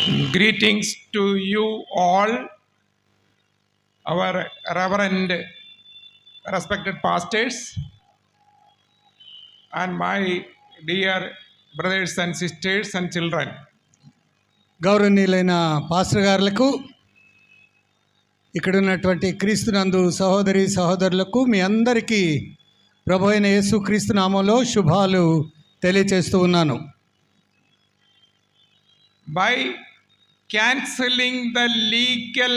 Greetings to you all, our reverend, respected pastors, and my dear brothers and sisters and children. గౌరవనీయులైన pastor గారులకు, ఇక్కడ ఉన్నటువంటి క్రీస్తునందు సహోదరి సహోదరులకు మీ అందరికీ ప్రభు అయిన యేసు క్రీస్తు నామంలో శుభాలు తెలియచేస్తూ ఉన్నాను. By cancelling the legal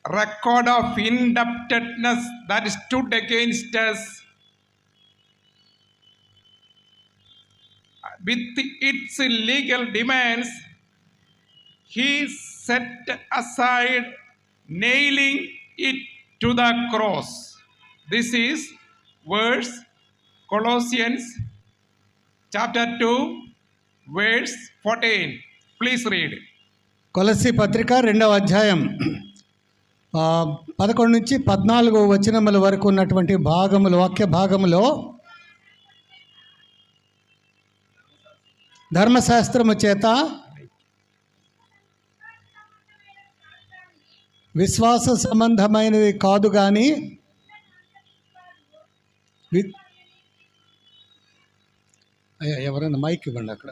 record of indebtedness that stood against us with its legal demands, he set aside, nailing it to the cross. This is verse Colossians chapter 2 verse 14. Please read. కొలస్సీ పత్రిక 2వ అధ్యాయం 11 నుంచి 14 వచనముల వరకు ఉన్నటువంటి భాగములు, వాక్య భాగములో ధర్మశాస్త్రము చేత విశ్వాస సంబంధమైనది కాదు కానీ ఎవరైనా మైక్ ఇవ్వండి. అక్కడ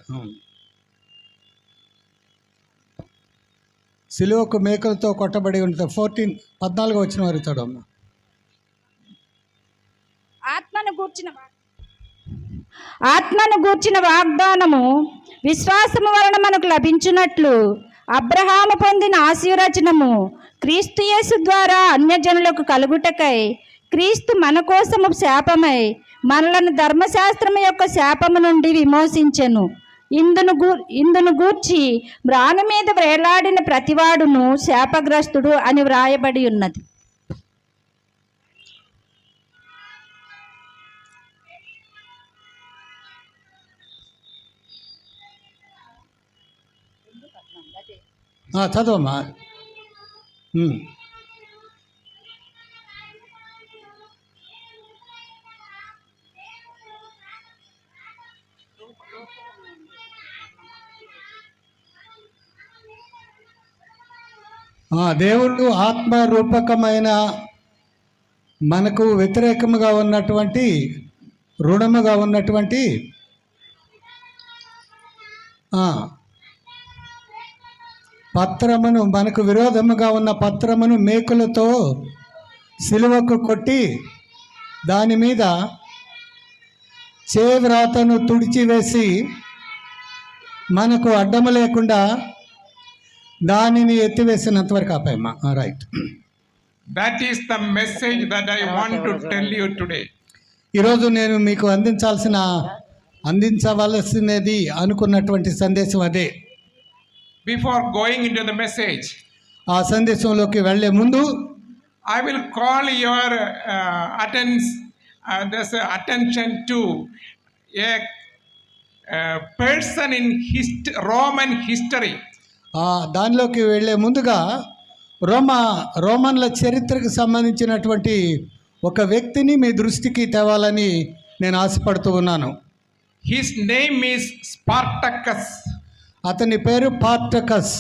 సిలువకు మేకలతో కొట్టబడి ఉంటుంది. 14 వచ్చిన వారు చదవమ్మా. ఆత్మను గూర్చిన వాగ్దానము విశ్వాసము వలన మనకు లభించినట్లు అబ్రహాము పొందిన ఆశీర్వచనము క్రీస్తు యేసు ద్వారా అన్యజనులకు కలుగుటకై క్రీస్తు మన కోసము శాపమై మనలను ధర్మశాస్త్రము యొక్క శాపము నుండి విమోచించెను. ఇందును గూర్చి మ్రాను మీద వేలాడిన ప్రతివాడును శాపగ్రస్తుడు అని వ్రాయబడి ఉన్నది. చదవమ్మా. దేవుడు ఆత్మరూపకమైన మనకు వ్యతిరేకముగా ఉన్నటువంటి రుణముగా ఉన్నటువంటి పత్రమును, మనకు విరోధముగా ఉన్న పత్రమును మేకులతో సిలువకు కొట్టి దాని మీద చేవ్రాతను తుడిచివేసి మనకు అడ్డము లేకుండా దానిని ఎత్తివేసినంత వరకు ఆపాయమ్మా. Right. That is the message that I want to tell you today. ఈరోజు నేను మీకు అందించవలసినది అనుకున్నటువంటి సందేశం అదే. Before going into the message, ఆ సందేశంలోకి వెళ్ళే ముందు I will call your attention to a person in Roman history. దానిలోకి వెళ్ళే ముందుగా రోమన్ల చరిత్రకు సంబంధించినటువంటి ఒక వ్యక్తిని మీ దృష్టికి తేవాలని నేను ఆశపడుతూ ఉన్నాను. His name is Spartacus. అతని పేరు Spartacus.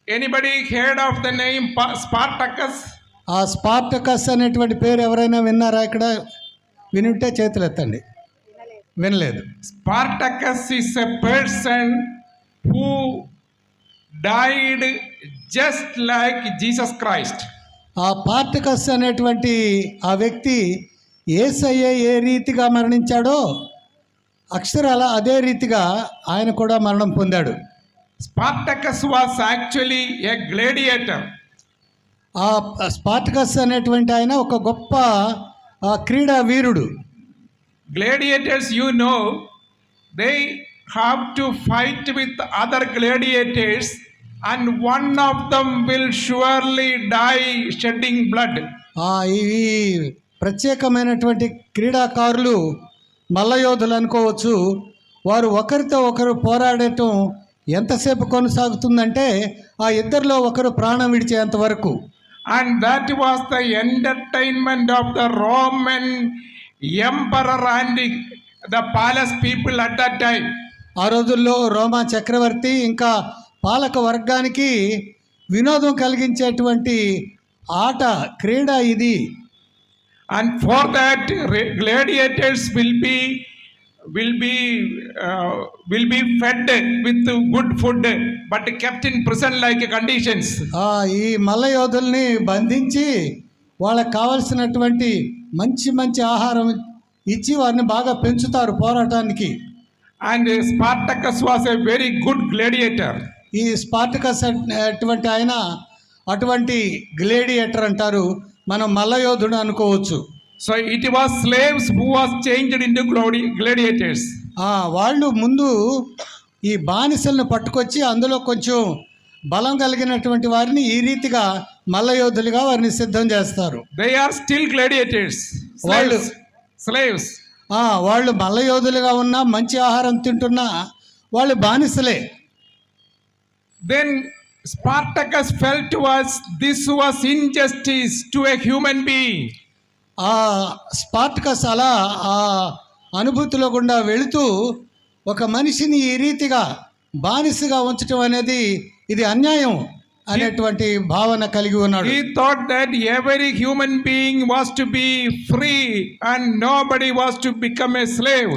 Anybody heard of the name Spartacus? ఆ స్పార్టకస్ అనేటువంటి పేరు ఎవరైనా విన్నారా? ఇక్కడ వినుంటే చేతులు ఎత్తండి. వినలేదు. Spartacus is a person who died just like Jesus Christ. ఆ స్పార్టకస్ అనేటువంటి ఆ వ్యక్తి యేసయ్య ఏ రీతిగా మరణించాడో అక్షరాల అదే రీతిగా ఆయన కూడా మరణం పొందాడు. Spartacus was actually a gladiator. ఆ స్పార్టకస్ అనేటువంటి ఆయన ఒక గొప్ప క్రీడా వీరుడు. Gladiators, you know, they have to fight with other gladiators and one of them will surely die shedding blood. ఈ ప్రత్యేకమైనటువంటి క్రీడాకారులు మల్లయోధులు అనుకోవచ్చు. వారు ఒకరితో ఒకరు పోరాడటం ఎంతసేపు కొనసాగుతుందంటే ఆ ఇద్దరిలో ఒకరు ప్రాణం విడిచేంత వరకు. And that was the entertainment of the Roman emperor and the palace people at that time. ఆ రోజుల్లో రోమా చక్రవర్తి ఇంకా పాలక వర్గానికి వినోదం కలిగించేటువంటి ఆట క్రీడ ఇది. And for that, gladiators will be fed with good food, but kept in prison like conditions. ఈ మల్ల యోధుల్ని బంధించి వాళ్ళకి కావలసినటువంటి మంచి మంచి ఆహారం ఇచ్చి వారిని బాగా పెంచుతారు పోరాటానికి. And Spartacus was a very good gladiator. ఈ స్పార్టకస్ అటువంటి ఆయన అటువంటి గ్లేడియేటర్ అంటారు, మనం మల్లయోధుడు అనుకోవచ్చు. So it was slaves who was changed into gladiators. వాళ్ళు ముందు ఈ బానిసలను పట్టుకొచ్చి అందులో కొంచెం బలం కలిగినటువంటి వారిని ఈ రీతిగా మల్లయోధులుగా వారిని సిద్ధం చేస్తారు. They are still gladiators. Slaves. వాళ్ళు మల్లయోధులుగా ఉన్నా మంచి ఆహారం తింటున్నా వాళ్ళు బానిసలే. Then Spartacus felt this was injustice to a human being. Spartacus అలా ఆ అనుభూతిలో గుండా వెళుతూ ఒక మనిషిని ఈ రీతిగా బానిసగా ఉంచడం అనేది ఇది అన్యాయం అనేటువంటి భావన కలిగి ఉన్నాడు. He thought that every human being was to be free and nobody was to become a slave.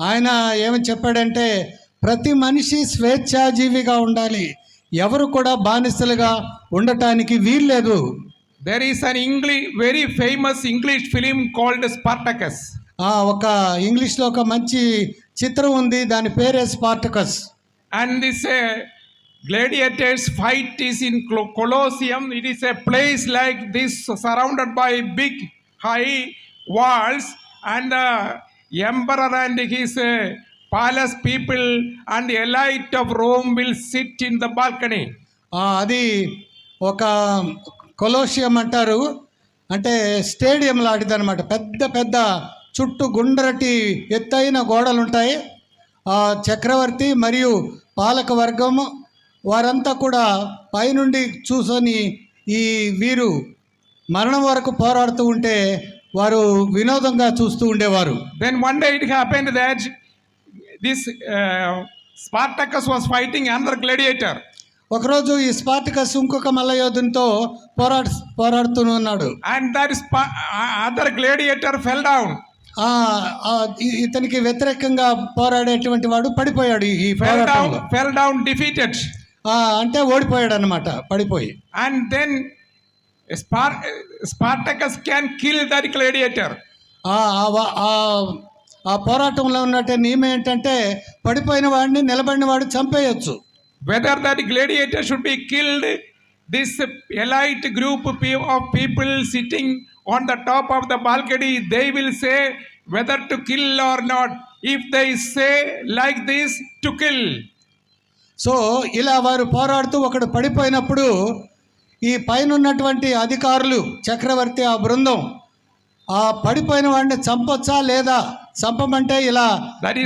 ఆయన ఏమని చెప్పాడంటే ప్రతి మనిషి స్వేచ్ఛాజీవిగా ఉండాలి, ఎవరు కూడా బానిసలుగా ఉండటానికి వీల్లేదు. There is an very famous English film called Spartacus. ఒక ఇంగ్లీష్లో ఒక మంచి చిత్రం ఉంది, దాని పేరే Spartacus. And this gladiators fight is in Colosseum. It is a place like this surrounded by big high walls, and the emperor and his palace people and the elite of Rome will sit in the balcony. అది ఒక Colosseum అంటారు, అంటే stadium లాంటిది అనమాట. పెద్ద పెద్ద చుట్టూ గుండ్రటి ఎత్తైన గోడలు ఉంటాయి. చక్రవర్తి మరియు పాలక వర్గము వారంతా కూడా పైనుండి చూసుకొని ఈ వీరు మరణం వరకు పోరాడుతూ ఉంటే వారు వినోదంగా చూస్తూ ఉండేవారు. Then one day it happened that this Spartacus was fighting another gladiator. ఒకరోజు ఈ స్పార్టకస్ ఇంకొక మల్లయోధునితో పోరాడుతూ ఉన్నాడు. And that other gladiator fell down. ఇతనికి వ్యతిరేకంగా పోరాడేటువంటి వాడు పడిపోయాడు. ఈ fell down defeated. అంటే ఓడిపోయాడు అన్నమాట, పడిపోయి. And then Spartacus can kill that gladiator. ఆ పోరాటంలో ఉన్నట్టు నియమం ఏంటంటే పడిపోయిన వాడిని నిలబడిన వాడు చంపేయచ్చు. Whether that gladiator should be killed, this elite group of people sitting on the top of the balcony, they will say whether to kill or not. If they say like this, to kill. So ఇలా వారు పోరాడుతూ ఒకడు పడిపోయినప్పుడు ఈ పైన ఉన్నటువంటి అధికారులు చక్రవర్తి ఆ బృందం ఆ పడిపోయిన వాడిని చంపొచ్చా లేదా, చంపమంటే ఇలా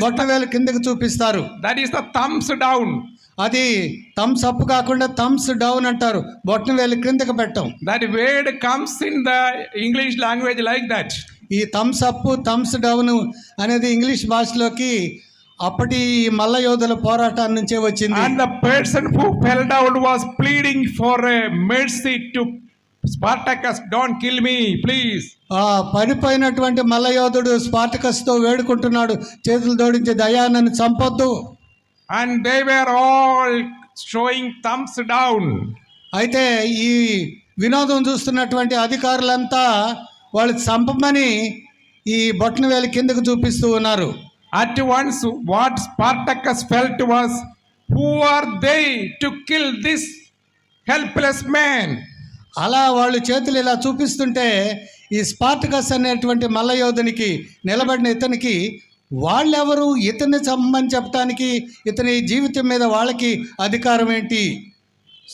బొట్టవేలు కిందకి చూపిస్తారు. That is the thumbs down. అది థమ్స్ అప్ కాకుండా థమ్స్ డౌన్ అంటారు, బొట్టన వేలు క్రిందకి పెట్టం. That word comes in the English language like that. ఈ థమ్స్ అప్ థమ్స్ డౌన్ అనేది ఇంగ్లీష్ భాషలోకి అప్పటి మల్ల యోధుల పోరాటం నుంచే వచ్చింది. And the person who fell down was pleading for a mercy to Spartacus, don't kill me please. పడిపోయినటువంటి మల్ల యోధుడు స్పార్టకస్తో వేడుకుంటున్నాడు, చేతులు జోడించి దయా నన్ను చంపొద్దు. And they were all showing thumbs down. అయితే ఈ వినోదం చూస్తున్నటువంటి అధికారులంతా వాళ్ళు చంపమని ఈ బొట్టన వేలు కిందకు చూపిస్తూ ఉన్నారు. At once what Spartacus felt was, who are they to kill this helpless man? అలా వాళ్ళు చేతులు ఇలా చూపిస్తుంటే ఈ స్పార్టకస్ అనేటువంటి మల్లయోధునికి నిలబడిన ఇతనికి వాళ్ళెవరు ఇతన్ని చంపమని చెప్పడానికి, ఇతని జీవితం మీద వాళ్ళకి అధికారం ఏంటి?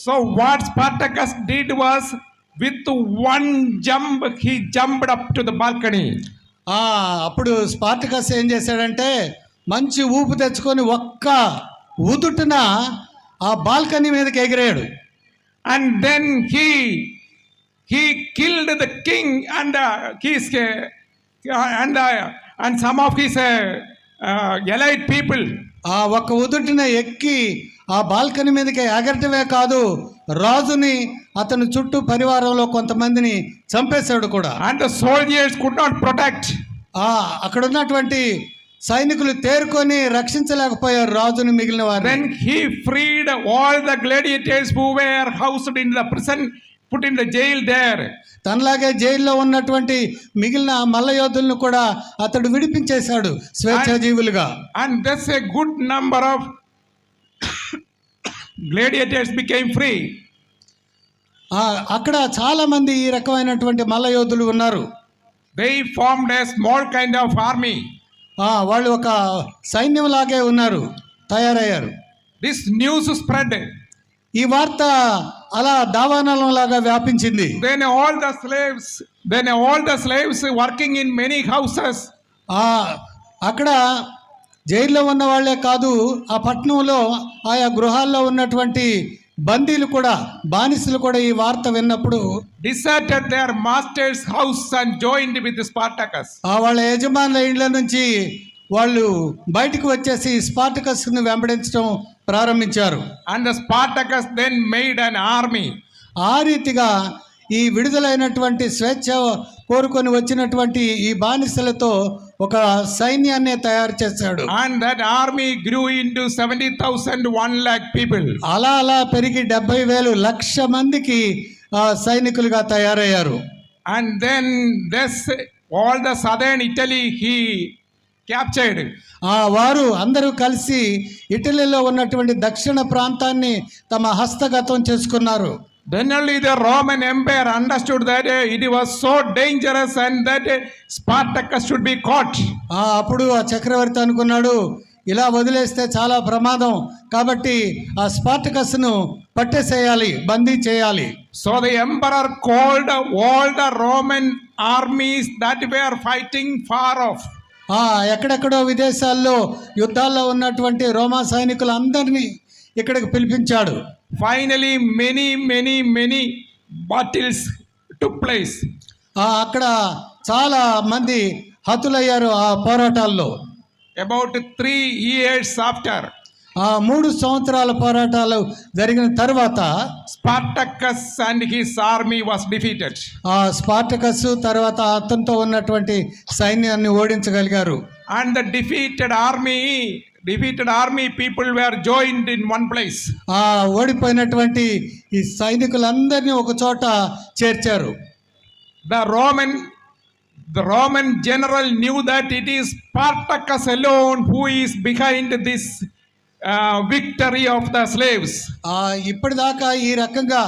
So what Spartacus did was, with one jump he jumped up to the balcony. అప్పుడు స్పార్టకస్ ఏం చేశాడంటే మంచి ఊపు తెచ్చుకొని ఒక్క ఊదుటున ఆ బాల్కనీ మీదకి ఎగిరాడు. And then he killed the king and and some of his elite people. ఆ ఒక్క ఉదుటిన ఎక్కి ఆ బాల్కనీ మీదకి ఎగరటమే కాదు, రాజుని అతని చుట్టూ పరివారంలో కొంతమందిని చంపేశాడు కూడా. And the soldiers could not protect. అక్కడ ఉన్నటువంటి సైనికులు తేరుకొని రక్షించలేకపోయారు రాజుని, మిగిలిన వారు. Then he freed all the gladiators who were housed in the prison, put in the jail there. తనలాగే జైల్లో ఉన్నటువంటి మిగిలిన మల్ల యోధులను కూడా అతడు విడిపించేశాడు స్వేచ్ఛాజీవులుగా. And thus a good number of gladiators became free. అక్కడ చాలా మంది ఈ రకమైనటువంటి మల్ల యోధులు ఉన్నారు. They formed a small kind of army. వాళ్ళు ఒక సైన్యం లాగే ఉన్నారు, తయారయ్యారు. This news spread. ఈ వార్త అలా దావానలం లాగా వ్యాపించింది. Then all the slaves working in many houses. అక్కడ జైల్లో ఉన్న వాళ్ళే కాదు, ఆ పట్టణంలో ఆయా గృహాల్లో ఉన్నటువంటి బందీలు కూడా, బానిసలు కూడా ఈ వార్త విన్నప్పుడు deserted their master's house and joined with Spartacus. వాళ్ళ యజమానుల ఇండ్ల నుంచి వాళ్ళు బయటకు వచ్చేసి స్పార్టకస్ను వెంబడించడం ప్రారంభించారు. And the Spartacus then made an army. ఆ రీతిగా ఈ విడుదలైనటువంటి స్వేచ్ఛ కోరుకొని వచ్చినటువంటి ఈ బానిసలతో ఒక సైన్యాన్ని తయారు చేశాడు. And that army grew into 70,000, 1 lakh people. అలా పెరిగి 70,000 లక్ష మందికి సైనికులుగా తయారయ్యారు. And then this all the southern Italy he captured. వారు అందరూ కలిసి ఇటలీలో ఉన్నటువంటి దక్షిణ ప్రాంతాన్ని తమ హస్తగతం చేసుకున్నారు. Then only the Roman Empire understood that it was so dangerous and that Spartacus should be caught. అప్పుడు ఆ చక్రవర్తి అనుకున్నాడు, ఇలా వదిలేస్తే చాలా ప్రమాదం, కాబట్టి ఆ స్పార్టకస్ను పట్టేసేయాలి, బందీ చేయాలి. So the emperor called all the Roman armies that were fighting far off. ఎక్కడెక్కడో విదేశాల్లో యుద్ధాల్లో ఉన్నటువంటి రోమా సైనికులందరినీ ఇక్కడికి పిలిపించాడు. Finally many battles took place. అక్కడ చాలా మంది హతులయ్యారు ఆ పోరాటాల్లో. About 3 years after, 3 సంవత్సరాల పోరాటాలు జరిగిన తర్వాత Spartacus and his army was defeated. Spartacus తర్వాత అతనితో ఉన్నటువంటి సైన్యాన్ని ఓడించగలిగారు. And the defeated army people were joined in one place. ఓడిపోయినటువంటి ఈ సైనికులందరినీ ఒక చోట చేర్చారు. The Roman general knew that it is Spartacus alone who is behind this victory of the slaves. ఇప్పటిదాకా ఈ రకంగా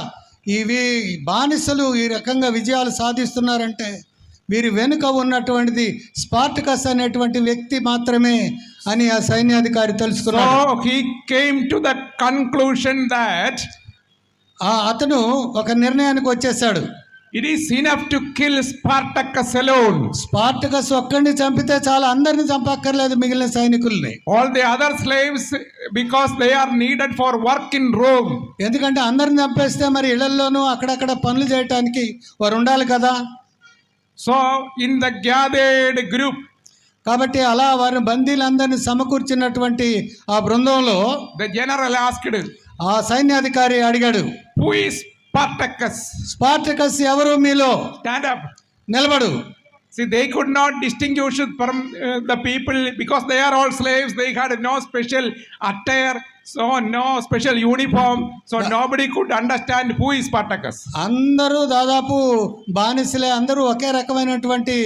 బానిసలు ఈ రకంగా విజయాలు సాధిస్తున్నారంటే వీరి వెనుక ఉన్నటువంటిది స్పార్టకస్ అనేటువంటి వ్యక్తి మాత్రమే అని ఆ సైన్యాధికారి తెలుసుకున్నాడు. So he came to the conclusion that అతను ఒక నిర్ణయానికి వచ్చేసాడు. it is enough to kill Spartacus alone. Spartacus ఒక్కడిని చంపితే చాలా, అందరిని చంపక్కర్లేదు మిగిలిన సైనికుల్ని. All the other slaves, because they are needed for work in Rome. ఎందుకంటే అందరిని చంపేస్తే మరి ఇళ్లలోనూ అక్కడక్కడ పనులు చేయటానికి వారు ఉండాలి కదా. So in the gathered group, కాబట్టి అలా వారిని బందీలందరినీ సమకూర్చినటువంటి ఆ బృందంలో the general asked, ఆ సైన్యాధికారి అడిగాడు, who is Spartacus? స్పార్టకస్ ఎవరు మీలో? Stand up. నిలబడు. See, they could not distinguish from the people because they are all slaves. They had no special attire, so no special uniform, so nobody could understand who is Spartacus. అందరూ దాదాపు బానిసలే, అందరూ ఒకే రకమైనటువంటి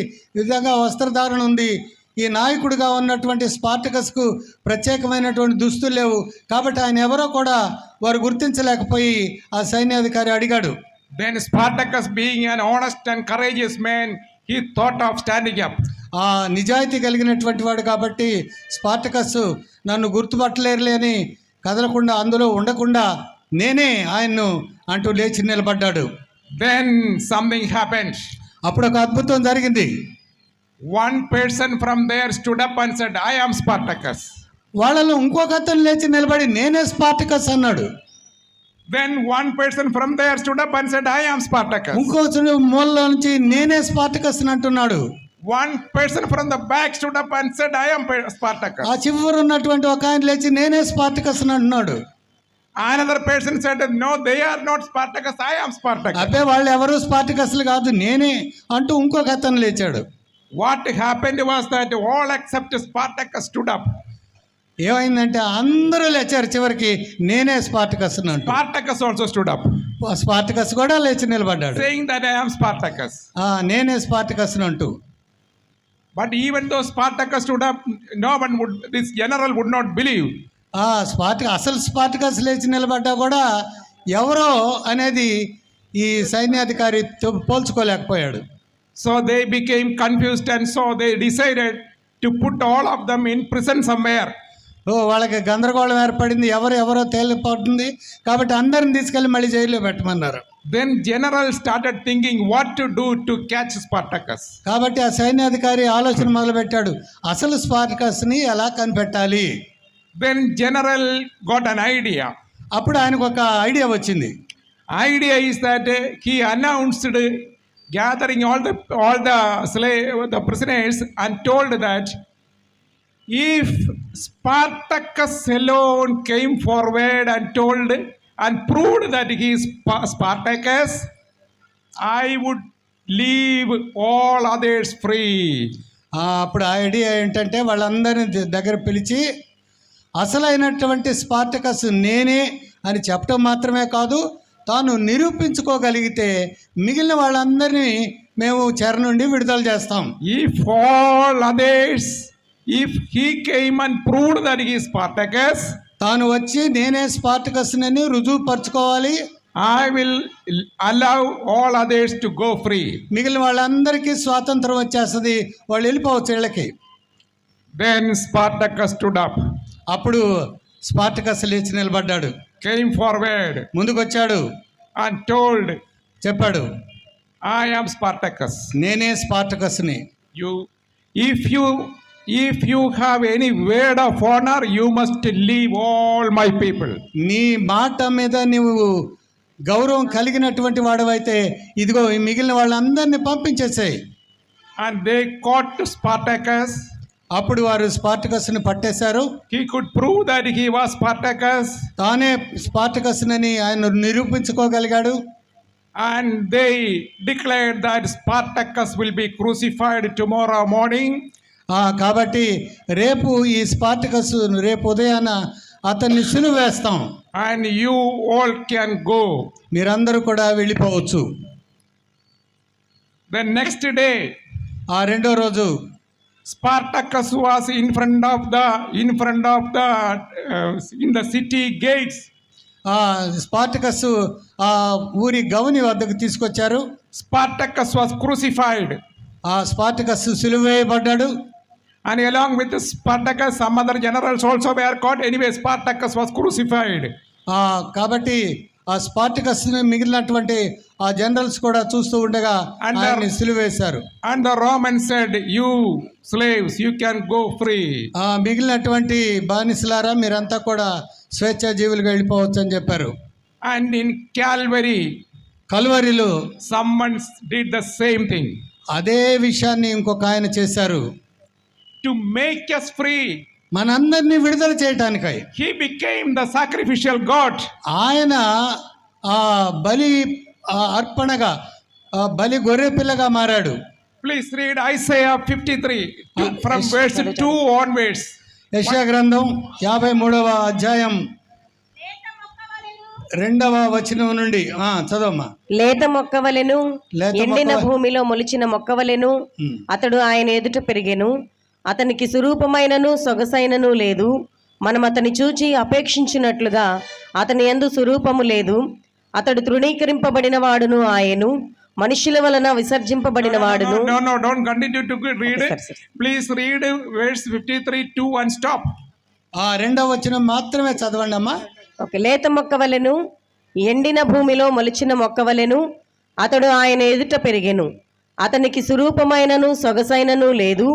విధంగా వస్త్రధారణ ఉంది. ఈ నాయకుడిగా ఉన్నటువంటి స్పార్టకస్కు ప్రత్యేకమైనటువంటి దుస్తులు లేవు, కాబట్టి ఆయన ఎవరో కూడా వారు గుర్తించలేకపోయి ఆ సైన్యాధికారి అడిగాడు. Then Spartacus, being an honest and courageous man, he thought of standing up. నిజాయితీ కలిగినటువంటి వాడు కాబట్టి స్పార్టకస్ నన్ను గుర్తుపట్టలేరులే అని కదలకుండా, అందులో ఉండకుండా నేనే ఆయన్ను అంటూ లేచి నిలబడ్డాడు. Then something happened. అప్పుడు ఒక అద్భుతం జరిగింది. One person from there stood up and said, I am Spartacus. వాళ్ళలో ఇంకొక అతను లేచి నిలబడి నేనే స్పార్టకస్ అన్నాడు. Then one person from there stood up and said, I am Spartacus. ఇంకో మూలలో నుంచి నేనే స్పార్టకస్ అంటున్నాడు. One person from the back stood up and said, I am Spartacus. ఆ చివరి ఉన్నటువంటి ఒక ఆయన లేచి నేనే స్పార్టకస్ అని అంటున్నాడు. Another person said, no, they are not Spartacus, I am Spartacus. అబ్బే వాళ్ళు ఎవరు స్పార్టకస్లు కాదు నేనే అంటూ ఇంకొక అతను లేచాడు. What happened was that all except Spartacus stood up. ఏమైందంటే అందరూ లేచారు చివరికి నేనే స్పార్టకస్ అని అంటూ. Spartacus also stood up, Spartacus కూడా లేచి నిలబడ్డాడు. saying that I am Spartacus. నేనే స్పార్టకస్ అని అంటూ. But even though Spartacus stood up, no one would, this general would not believe. అసలు స్పార్టకస్ లేచి నిలబడ్డా కూడా ఎవరో అనేది ఈ సైన్యాధికారి పోల్చుకోలేకపోయాడు. So they became confused and so they decided to put all of them in prison somewhere. వాళ్ళకి గందరగోళం ఏర్పడింది, ఎవరో తేలిపోతుంది కాబట్టి అందరిని తీసుకెళ్ళి మళ్ళీ జైల్లో పెట్టమన్నారు. Then general started thinking what to do to catch Spartacus. కాబట్టి ఆ సైన్యాధికారి ఆలోచన మొదలుపెట్టాడు, అసలు స్పార్టకస్ని ఎలా కనిపెట్టాలి. Then general got an idea. అప్పుడు ఆయనకు ఒక ఐడియా వచ్చింది. Idea is that he announced gathering all the prisoners and told that if Spartacus alone came forward and told and proved that he is Spartacus, I would leave all others free. అప్పుడు ఆ idea ఏంటంటే వాళ్ళందరినీ దగ్గర పిలిచి అసలైనటువంటి Spartacus నేనే అని చెప్పడం మాత్రమే కాదు, తాను నిరూపించుకోగలిగితే మిగిలిన వాళ్ళందరినీ మేము చెర నుండి విడుదల చేస్తాం. If all others, if he came and proved that he is Spartacus, తాను వచ్చి నేనే స్పార్టకస్ అని రుజువుపరచుకోవాలి, I will allow all others to go free. మిగిలిన వాళ్ళందరికీ స్వాతంత్రం వచ్చేస్తుంది, వాళ్ళు వెళ్ళిపోవచ్చు ఇళ్ళకి. Then Spartacus stood up, అప్పుడు స్పార్టకస్ లేచి నిలబడ్డాడు, came forward ముందుకొచ్చాడు, and told, చెప్పాడు, I am Spartacus. నేనే స్పార్టకస్ని. If you have any word of honor, you must leave all my people. నీ మాట మీద నువ్వు గౌరవం కలిగినటువంటి వాడవైతే ఇదిగో ఈ మిగిలిన వాళ్ళందరినీ పంపించేసాయి. And they caught Spartacus. అప్పుడు వారు స్పార్టకస్ని పట్టేశారు. He could prove that he was Spartacus. తానే స్పార్టకస్నని ఆయన నిరూపించుకోగలిగాడు. And they declared that Spartacus will be crucified tomorrow morning. కాబట్టి రేపు ఈ స్పార్టకస్ రేపు ఉదయాన అతన్ని సిలువ వేస్తాం. And you all can go. మీరందరూ కూడా వెళ్ళిపోవచ్చు. The next day, రెండో రోజు Spartacus was in the city gates. Spartacus ఊరి గవని వద్దకు తీసుకొచ్చారు. Spartacus was crucified. స్పార్టకస్ సిలువ వేయబడ్డాడు. And along with Spartacus, some other generals also were caught. Anyway, Spartacus was crucified. కాబట్టి ఆ స్పార్టకస్ మిగిలినటువంటి ఆ జనరల్స్ కూడా చూస్తూ ఉండగా ఆయన్ని సిలువ వేశారు. And the Romans said, you slaves, you can go free. మిగిలినటువంటి బానిసలారా మీరంతా కూడా స్వేచ్ఛా జీవులుగా వెళ్ళిపోవచ్చు అని చెప్పారు. And in కల్వరిలో someone did the same thing. అదే విషయాన్ని ఇంకొక ఆయన చేశారు. To make us free, మనందరినీ విడుదల చేయటానికై he became the sacrificial god. ఆయన బలి అర్పణగా బలి గొర్రె పిల్లగా మారాడు. Please read Isaiah 53 from verse 2 onwards. యెషయా గ్రంథం 53వ అధ్యాయం 2వ వచనం నుండి చదవమ్మా. లేత మొక్కవలెను ఎండిన భూమిలో మొలిచిన మొక్కవలెను అతడు ఆయన ఎదుట పెరిగెను. అతనికి సురూపమైనను సొగసైనను లేదు. మనం అతని చూచి అపేక్షించినట్లుగా అతని యందు స్వరూపము లేదు. అతడు తృణీకరింపబడిన వాడును ఆయను, మనుషుల వలన విసర్జింపబడిన వాడును. No, don't continue to read. Please read verse 53 2 and stop. 2వ వచనం మాత్రమే చదవండి అమ్మా. ఓకే. లేత మొక్కవలెను ఎండిన భూమిలో మొలిచిన మొక్కవలెను అతడు ఆయన ఎదుట పెరిగెను. అతనికి సురూపమైనను సొగసైనను లేదు.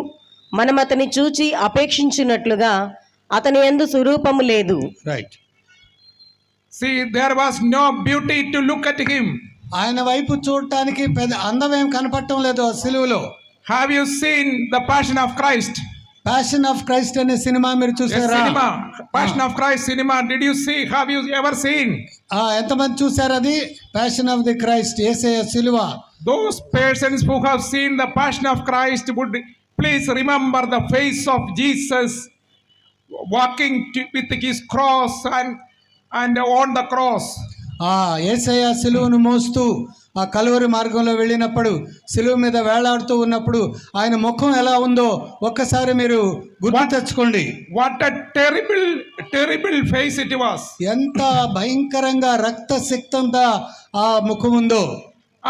మనం అతని చూచి అపేక్షించినట్లుగా అతని యందు స్వరూపము లేదు. Right. See, there was no beauty to look at him. ఆయన వైపు చూడటానికి పెద్ద అందమేం కనపడటం లేదు ఆ సిలువలో. Have you seen The Passion of Christ? Passion of Christ అనే సినిమా మీరు Yes, చూసారా? cinema. Passion of Christ cinema. Did you see? Have you ever seen? ఎంతమంది చూసారు అది? ప్యాషన్ ఆఫ్ ది క్రైస్ట్, యేసయ్య సిలువ. Those persons who have seen The Passion of Christ would please remember the face of Jesus walking with his cross and on the cross. యేసయ్య సిలువను మోస్తూ ఆ కలువరి మార్గంలో వెళ్ళినప్పుడు, సిలువ మీద వేలాడుతూ ఉన్నప్పుడు ఆయన ముఖం ఎలా ఉందో ఒక్కసారి మీరు గుర్తు తెచ్చుకోండి. What a terrible face it was. ఎంత భయంకరంగా రక్తసిక్తంగా ఆ ముఖం ఉందో.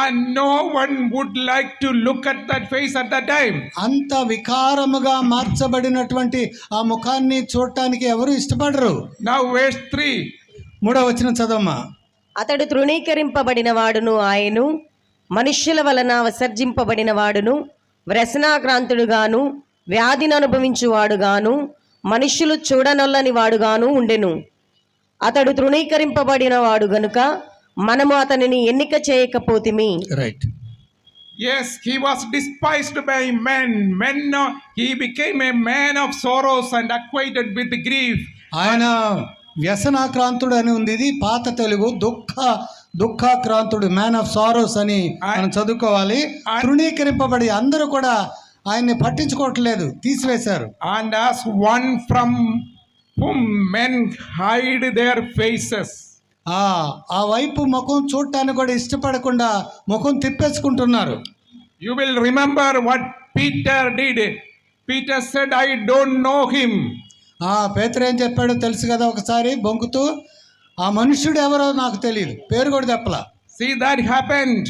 And no one would like to look at that face at that time. అంత వికారముగా మార్చబడినటువంటి ఆ ముఖాన్ని చూడటానికి ఎవరు ఇష్టపడరు. Now verse 3. 3వ వచనం చదవమ్మా. అతడు తృణీకరింపబడిన వాడును, ఆయను మనుష్యుల వలన విసర్జింపబడిన వాడును, వ్యసనాక్రాంతుడుగాను, వ్యాధిని అనుభవించువాడుగాను, మనుష్యులు చూడనొల్లని వాడుగాను ఉండెను. అతడు తృణీకరింపబడిన వాడు గనుక మనము అతనిని ఎన్నిక చేయకపోతిమి. Right. Yes, he was despised by men. He became a man of sorrows and acquainted with grief. ఆయన వ్యసనాక్రాంతుడు అని ఉంది. ఇది పాత తెలుగు. దుఃఖాక్రాంతుడు, మ్యాన్ ఆఫ్ సారోస్ అని మనం చదువుకోవాలి. తృణీకరింపబడి అందరూ కూడా ఆయన్ని పట్టించుకోవట్లేదు, తీసివేశారు. And as one from whom men hide their faces. ఆ వైపు ముఖం చూడటానికి కూడా ఇష్టపడకుండా ముఖం తిప్పేసుకుంటున్నారు. You will remember what Peter did. Peter said, I don't know him. పేతురు ఏం చెప్పాడో తెలుసు కదా, ఒకసారి బొంకుతూ ఆ మనుష్యుడు ఎవరో నాకు తెలియదు, పేరు కూడా చెప్పలా. See, that happened.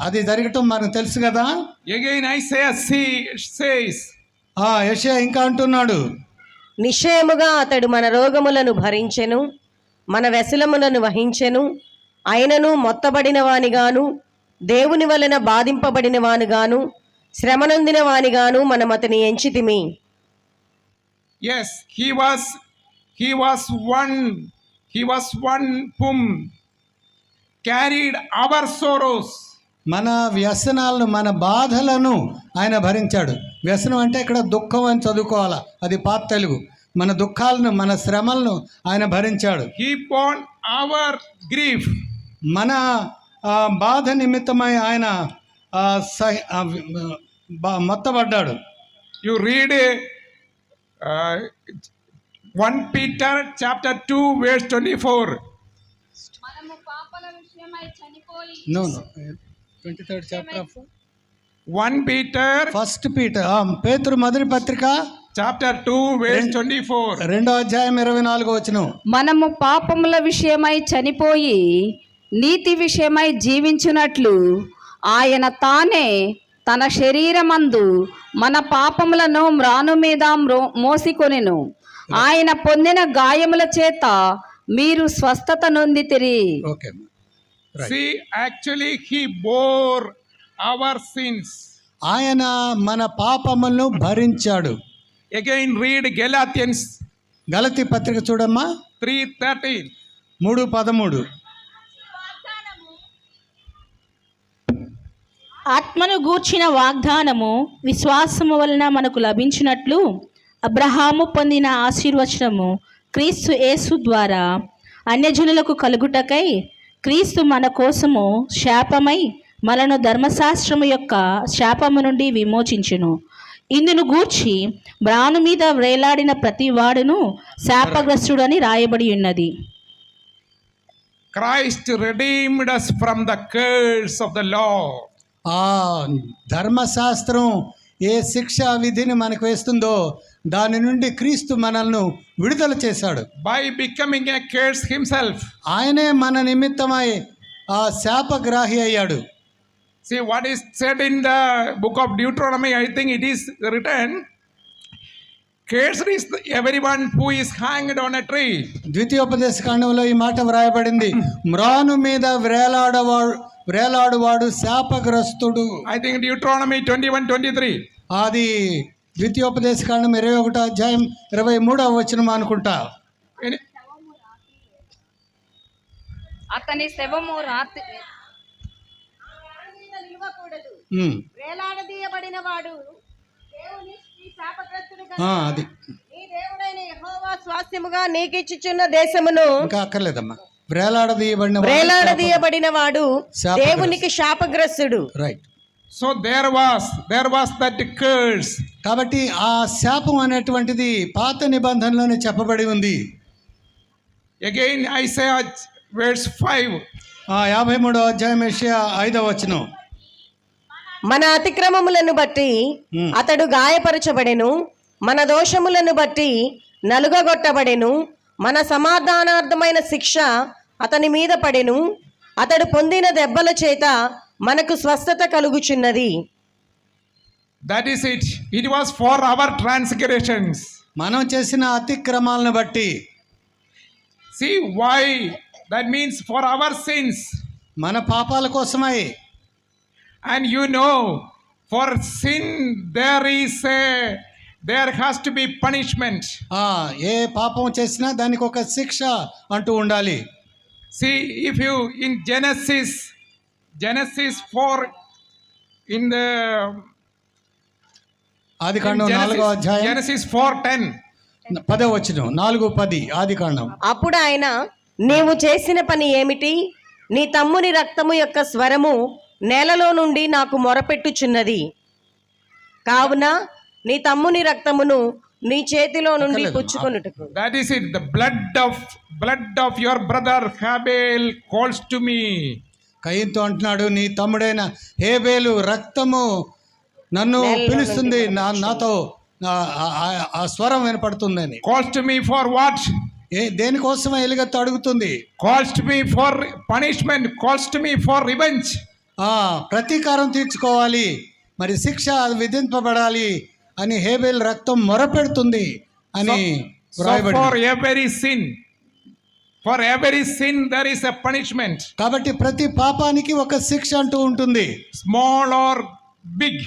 అది జరగటం మనకు తెలుసు కదా. Again Isaiah says, యెషయా ఇంకా అంటున్నాడు, నిశ్చయముగా అతడు మన రోగములను భరించెను, మన వ్యసనములను వహించెను, ఆయనను మొత్తబడిన వానిగాను, దేవుని వలన బాధింపబడిన వానిగాను, శ్రమనొందిన వానిగాను మనం అతని ఎంచితిమి. yes, he was one whom carried our sorrows. మన వ్యసనాలను, మన బాధలను ఆయన భరించాడు. వ్యసనం అంటే ఇక్కడ దుఃఖం అని చదువుకోవాలా, అది పాత తెలుగు. మన దుఃఖాలను, మన శ్రమలను ఆయన భరించాడు. He borne our grief. మన బాధ నిమిత్తమై ఆయన మొత్తబడ్డాడు. You read 1 Peter chapter 2 verse 24. మనము పాపల విషయమై చనిపోయి 23rd chapter of 1 Peter first Peter, పేతురు మొదటి పత్రిక chapter 2 verse 24. 2వ అధ్యాయం 24వ వచనం. మనము పాపముల విషయమై చనిపోయి నీతి విషయమై జీవించున్నట్లు ఆయన తానే తన శరీరమందు మన పాపములను మ్రాను మీద మోసికొనెను. ఆయన పొందిన గాయముల చేత మీరు స్వస్థత నొందితిరి. Okay. See, actually he bore our sins. ఆయన మన పాపములను భరించాడు. Again read Galatians గలతీ పత్రిక చూడమ్మా, 3:13. 3:13. ఆత్మను గూర్చిన వాగ్దానము విశ్వాసము వలన మనకు లభించినట్లు అబ్రహాము పొందిన ఆశీర్వచనము క్రీస్తు యేసు ద్వారా అన్యజనులకు కలుగుటకై క్రీస్తు మన కోసము శాపమై మనను ధర్మశాస్త్రము యొక్క శాపము నుండి విమోచించును. ఇందును గూర్చి మ్రాను మీద వేలాడిన ప్రతి వాడును శాపగ్రస్తుడని రాయబడి ఉన్నది. Christ redeemed us from the curse of the law. ధర్మశాస్త్రం ఏ శిక్షా విధిని మనకు వేస్తుందో దాని నుండి క్రీస్తు మనల్ని విడుదల చేశాడు. By becoming a curse himself. ఆయనే మన నిమిత్తమై శాపగ్రాహి అయ్యాడు. See what is said in the book of Deuteronomy. I think it is written, cursed is everyone who is hanged on a tree. ద్వితీయోపదేశ కాండంలో ఈ మాట వ్రాయబడింది, మ్రాను మీద వ్రేలాడువాడు శాపగ్రస్తుడు. I think Deuteronomy 21:23. అది ద్వితీయోపదేశ కాండం 21వ అధ్యాయం 23వ వచనం అనుకుంటా. అతని శవము రాత్రి నమ్మకూడదు. ఉమ్. వేలాడదీయబడిన వాడు దేవునికి శాపగ్రస్తుడు గనుక అది నీ దేవుడైన యెహోవా స్వాస్థ్యముగా నీకిచ్చుచున్న దేశమును ఇంకా అక్కర్లేదమ్మా. వేలాడదీయబడిన వేలాడదీయబడిన వాడు శాపగ్రస్తుడు. దేవునికి శాపగ్రస్తుడు. Right. So there was that curse. కాబట్టి ఆ శాపం అనేటువంటిది పాత నిబంధనలోనే చెప్పబడి ఉంది. Again Isaiah verse 5. 53వ అధ్యాయం యెషయా 5వ వచనం. మన అతిక్రమములను బట్టి అతడు గాయపరచబడెను, మన దోషములను బట్టి నలుగగొట్టబడెను, మన సమాధానార్థమైన శిక్ష అతని మీద పడెను, అతడు పొందిన దెబ్బల చేత మనకు స్వస్థత కలుగుచున్నది. That is it. It was for our transgressions. మనం చేసిన అతిక్రమాలను బట్టి. See why? That means for our sins. మన పాపాల కోసమై. And for sin there has to be punishment. ఏ పాపం చేసినా దానికి ఒక శిక్ష అంటూ ఉండాలి. See, if you in Genesis 4 in the ఆదికాండం 4వ అధ్యాయం Genesis 4:10. 10వ వచనం 4:10 ఆదికాండం. అప్పుడు ఆయన, నీవు చేసిన పని ఏమిటి? నీ తమ్ముని రక్తము యొక్క స్వరము నేలలో నుండి నాకు మొరపెట్టుచున్నది, కావున నీ తమ్ముని రక్తమును నీ చేతిలో నుండి పుచ్చుకొనుటకు. That is it. The blood of your brother Habel calls to me. కయీనుతో అంటున్నాడు, నీ తమ్ముడైన హేబేలు రక్తము నన్ను పిలుస్తుంది, నాతో ఆ స్వరం వినపడుతుందని. Calls to me for what? దేనికోసం ఎలుగెత్తు అడుగుతుంది. Calls to me for punishment. Calls to me for revenge. ప్రతీకారం తీర్చుకోవాలి, మరి శిక్ష విధింపబడాలి అని హేబేల్ రక్తం మొరపెడుతుంది అని వ్రాయబడింది. For every sin there is a punishment. కాబట్టి ప్రతి పాపానికి ఒక శిక్ష అంటూ ఉంటుంది. Small or big.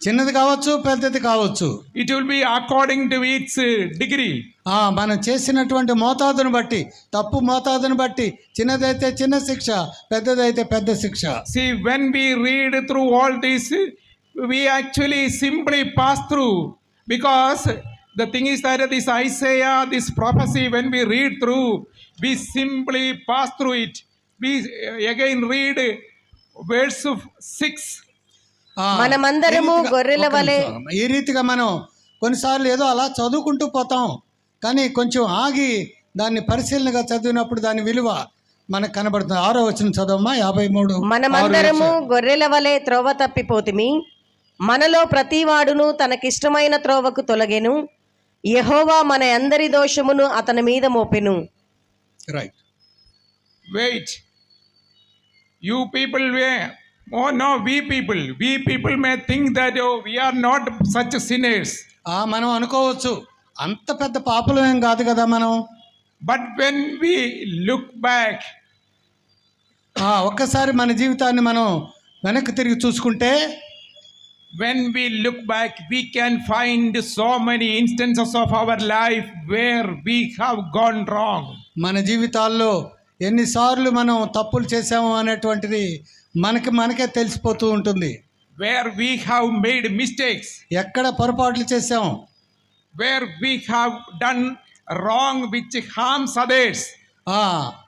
చిన్నది కావచ్చు, పెద్దది కావచ్చు. It will be according to its degree. మనం చేసినటువంటి మోతాదును బట్టి, తప్పు మోతాదును బట్టి, చిన్నదైతే చిన్న శిక్ష, పెద్దదైతే పెద్ద శిక్ష. See, when we read through all this, we actually simply pass through, because the thing is that this Isaiah, this prophecy, when we read through, we simply pass through it. We again read verse 6. మనమందరము గొర్రెల వలె. ఈ రీతిగా మనం కొన్నిసార్లు ఏదో అలా చదువుకుంటూ పోతాం, కానీ కొంచెం ఆగి దాన్ని పరిశీలనగా చదివినప్పుడు దాని విలువ మనకు కనబడుతుంది. 6వ వచనం చదవమ్మా. 53. మనమందరము గొర్రెల వలె త్రోవ తప్పిపోతిమి, మనలో ప్రతివాడును తనకిష్టమైన త్రోవకు తొలగెను, యెహోవా మన అందరి దోషమును అతని మీద మోపెను. Right. Wait. You people were. Oh no, we people may think that we are not such sinners. మనం అనుకోవచ్చు, అంత పెద్ద పాపలం ఏం కాదు కదా మనం. But when we look back, ఒక్కసారి మన జీవితాన్ని మనం వెనక్కి తిరిగి చూసుకుంటే, when we look back, we can find so many instances of our life where we have gone wrong. మన జీవితాల్లో ఎన్నిసార్లు మనం తప్పులు చేసాము అనేటువంటిది మనకే తెలిసిపోతూ ఉంటుంది. Where we have made mistakes. ఎక్కడ పొరపాట్లు చేసాం. Where we have done wrong which harms others.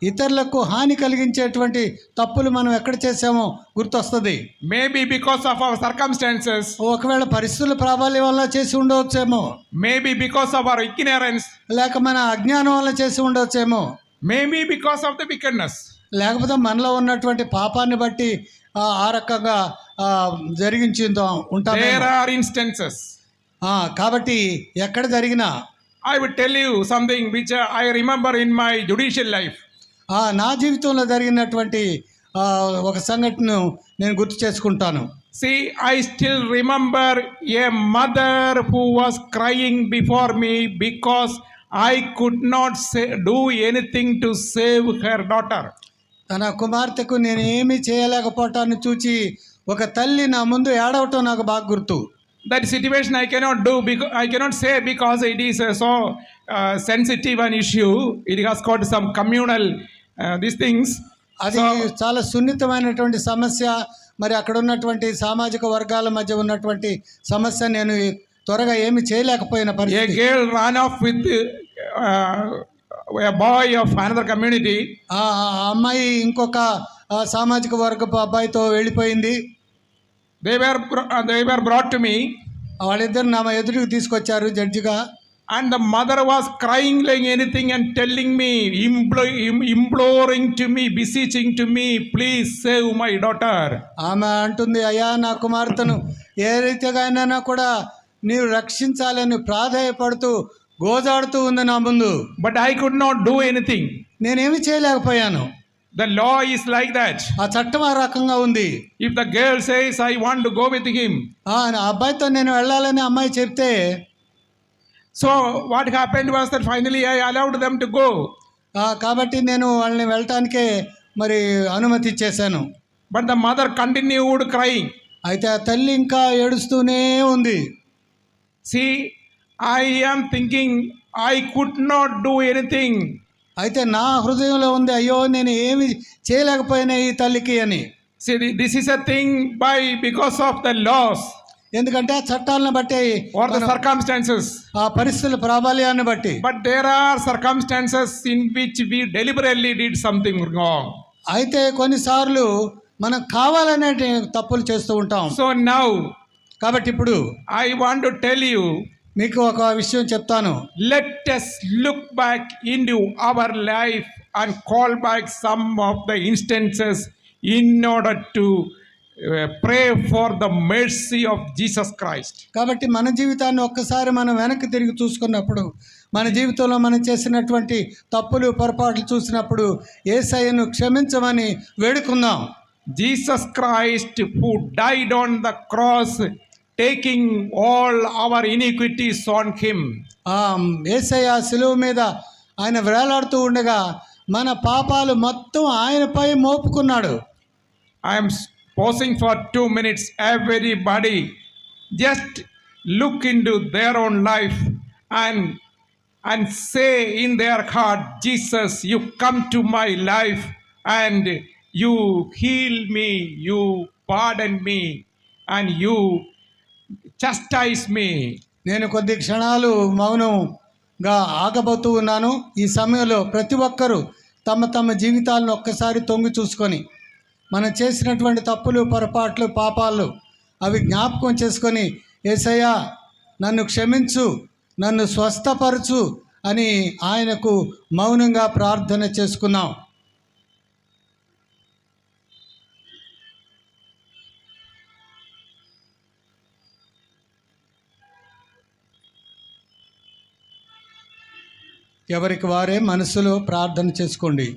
ఇతరులకు హాని కలిగించేటువంటి తప్పులు మనం ఎక్కడ చేసామో గుర్తొస్తుంది. Maybe because of our circumstances. ఒకవేళ పరిస్థితుల ప్రాబల్యం వల్ల చేసి ఉండవచ్చేమో. Maybe because of our ignorance. లేక మన అజ్ఞానం వల్ల చేసి ఉండవచ్చేమో. Maybe because of the wickedness. లేకపోతే మనలో ఉన్నటువంటి పాపాన్ని బట్టి ఆ రకంగా జరిగించిందో ఉంటాం. There are instances. కాబట్టి ఎక్కడ జరిగినా, I would tell you something which I remember in my judicial life. నా జీవితంలో జరిగినటువంటి ఒక సంఘటనను నేను గుర్తు చేసుకుంటాను. See, I still remember a mother who was crying before me because I could not do anything to save her daughter. తన కుమార్తెకు నేను ఏమీ చేయలేకపోవటాన్ని చూచి ఒక తల్లి నా ముందు ఏడవటం నాకు బాగా గుర్తు. That situation I cannot do, because I cannot say, because it is so sensitive an issue. It has got some communal these things. అది చాలా సున్నితమైనటువంటి సమస్య, మరి అక్కడ ఉన్నటువంటి సామాజిక వర్గాల మధ్య ఉన్నటువంటి సమస్య నేను త్వరగా ఏమి చేయలేకపోయిన A పరిస్థితి. girl ran off with a boy of another community. ఆ అమ్మాయి ఇంకొక సామాజిక వర్గపు అబ్బాయితో వెళ్ళిపోయింది. They were brought to me, వాళ్ళిద్దరు నా ఎదురుకు తీసుకొచ్చారు జడ్జిగా. and the mother was crying like anything and telling me, imploring to me, beseeching to me, please save my daughter. ఆమె అంటుంది, అయ్యా నా కుమార్తెను ఏ రీతిగానైనా కూడా నీవు రక్షించాలని ప్రాధేయపడుతూ గోజాడుతూ ఉంది నా ముందు. But I could not do anything. నేనేమి చేయలేకపోయాను. The law is like that. ఆ చట్టం ఆ రకంగా ఉంది. If the girl says, I want to go with him. ఆ అబ్బాయితో నేను వెళ్ళాలని అమ్మాయి చెప్తే, So what happened was that finally I allowed them to go. కాబట్టి నేను వాళ్ళని వెళ్ళటానికే మరి అనుమతి ఇచ్చేశాను. But the mother continued crying. అయితే ఆ తల్లి ఇంకా ఏడుస్తూనే ఉంది. See, I am thinking I could not do anything. అయితే నా హృదయంలో ఉంది, అయ్యో నేను ఏమి చేయలేకపోయినా ఈ తల్లికి అని. See, this is a thing because of the laws ఎందుకంటే ఆ చట్టాలను బట్టి or the circumstances. ఆ పరిస్థితుల ప్రాబల్యాన్ని బట్టి. But there are circumstances in which we deliberately did something wrong. అయితే కొన్నిసార్లు మనం కావాలనే తప్పులు చేస్తూ ఉంటాం. So now కాబట్టి ఇప్పుడు I want to tell you, మీకు ఒక విషయం చెప్తాను. let us look back into our life and call back some of the instances in order to pray for the mercy of Jesus Christ. కాబట్టి మన జీవితాన్ని ఒక్కసారి మనం వెనక్కి తిరిగి చూసుకున్నప్పుడు, మన జీవితంలో మనం చేసినటువంటి తప్పులు పొరపాట్లు చూసినప్పుడు యేసయ్యను క్షమించమని వేడుకుందాం. Jesus Christ who died on the cross, taking all our iniquities on him. యేసయ్య శిలువ మీద ఆయన వేలాడుతూ ఉండగా మన పాపాలు మొత్తం ఆయనపై మోపుకున్నాడు. I am pausing for 2 minutes. Everybody just look into their own life and say in their heart, Jesus, you come to my life and you heal me, you pardon me, and you chastise me. నేను కొద్ది క్షణాలు మౌనంగా ఆగబోతూ ఉన్నాను. ఈ సమయంలో ప్రతి ఒక్కరూ తమ తమ జీవితాలను ఒక్కసారి తొంగి చూసుకొని మనం చేసినటువంటి తప్పులు పొరపాట్లు పాపాలు అవి జ్ఞాపకం చేసుకొని, యేసయ్యా నన్ను క్షమించు, నన్ను స్వస్థపరచు అని ఆయనకు మౌనంగా ప్రార్థన చేసుకున్నాం. ఎవరికి వారే మనసులో ప్రార్థన చేసుకోండి.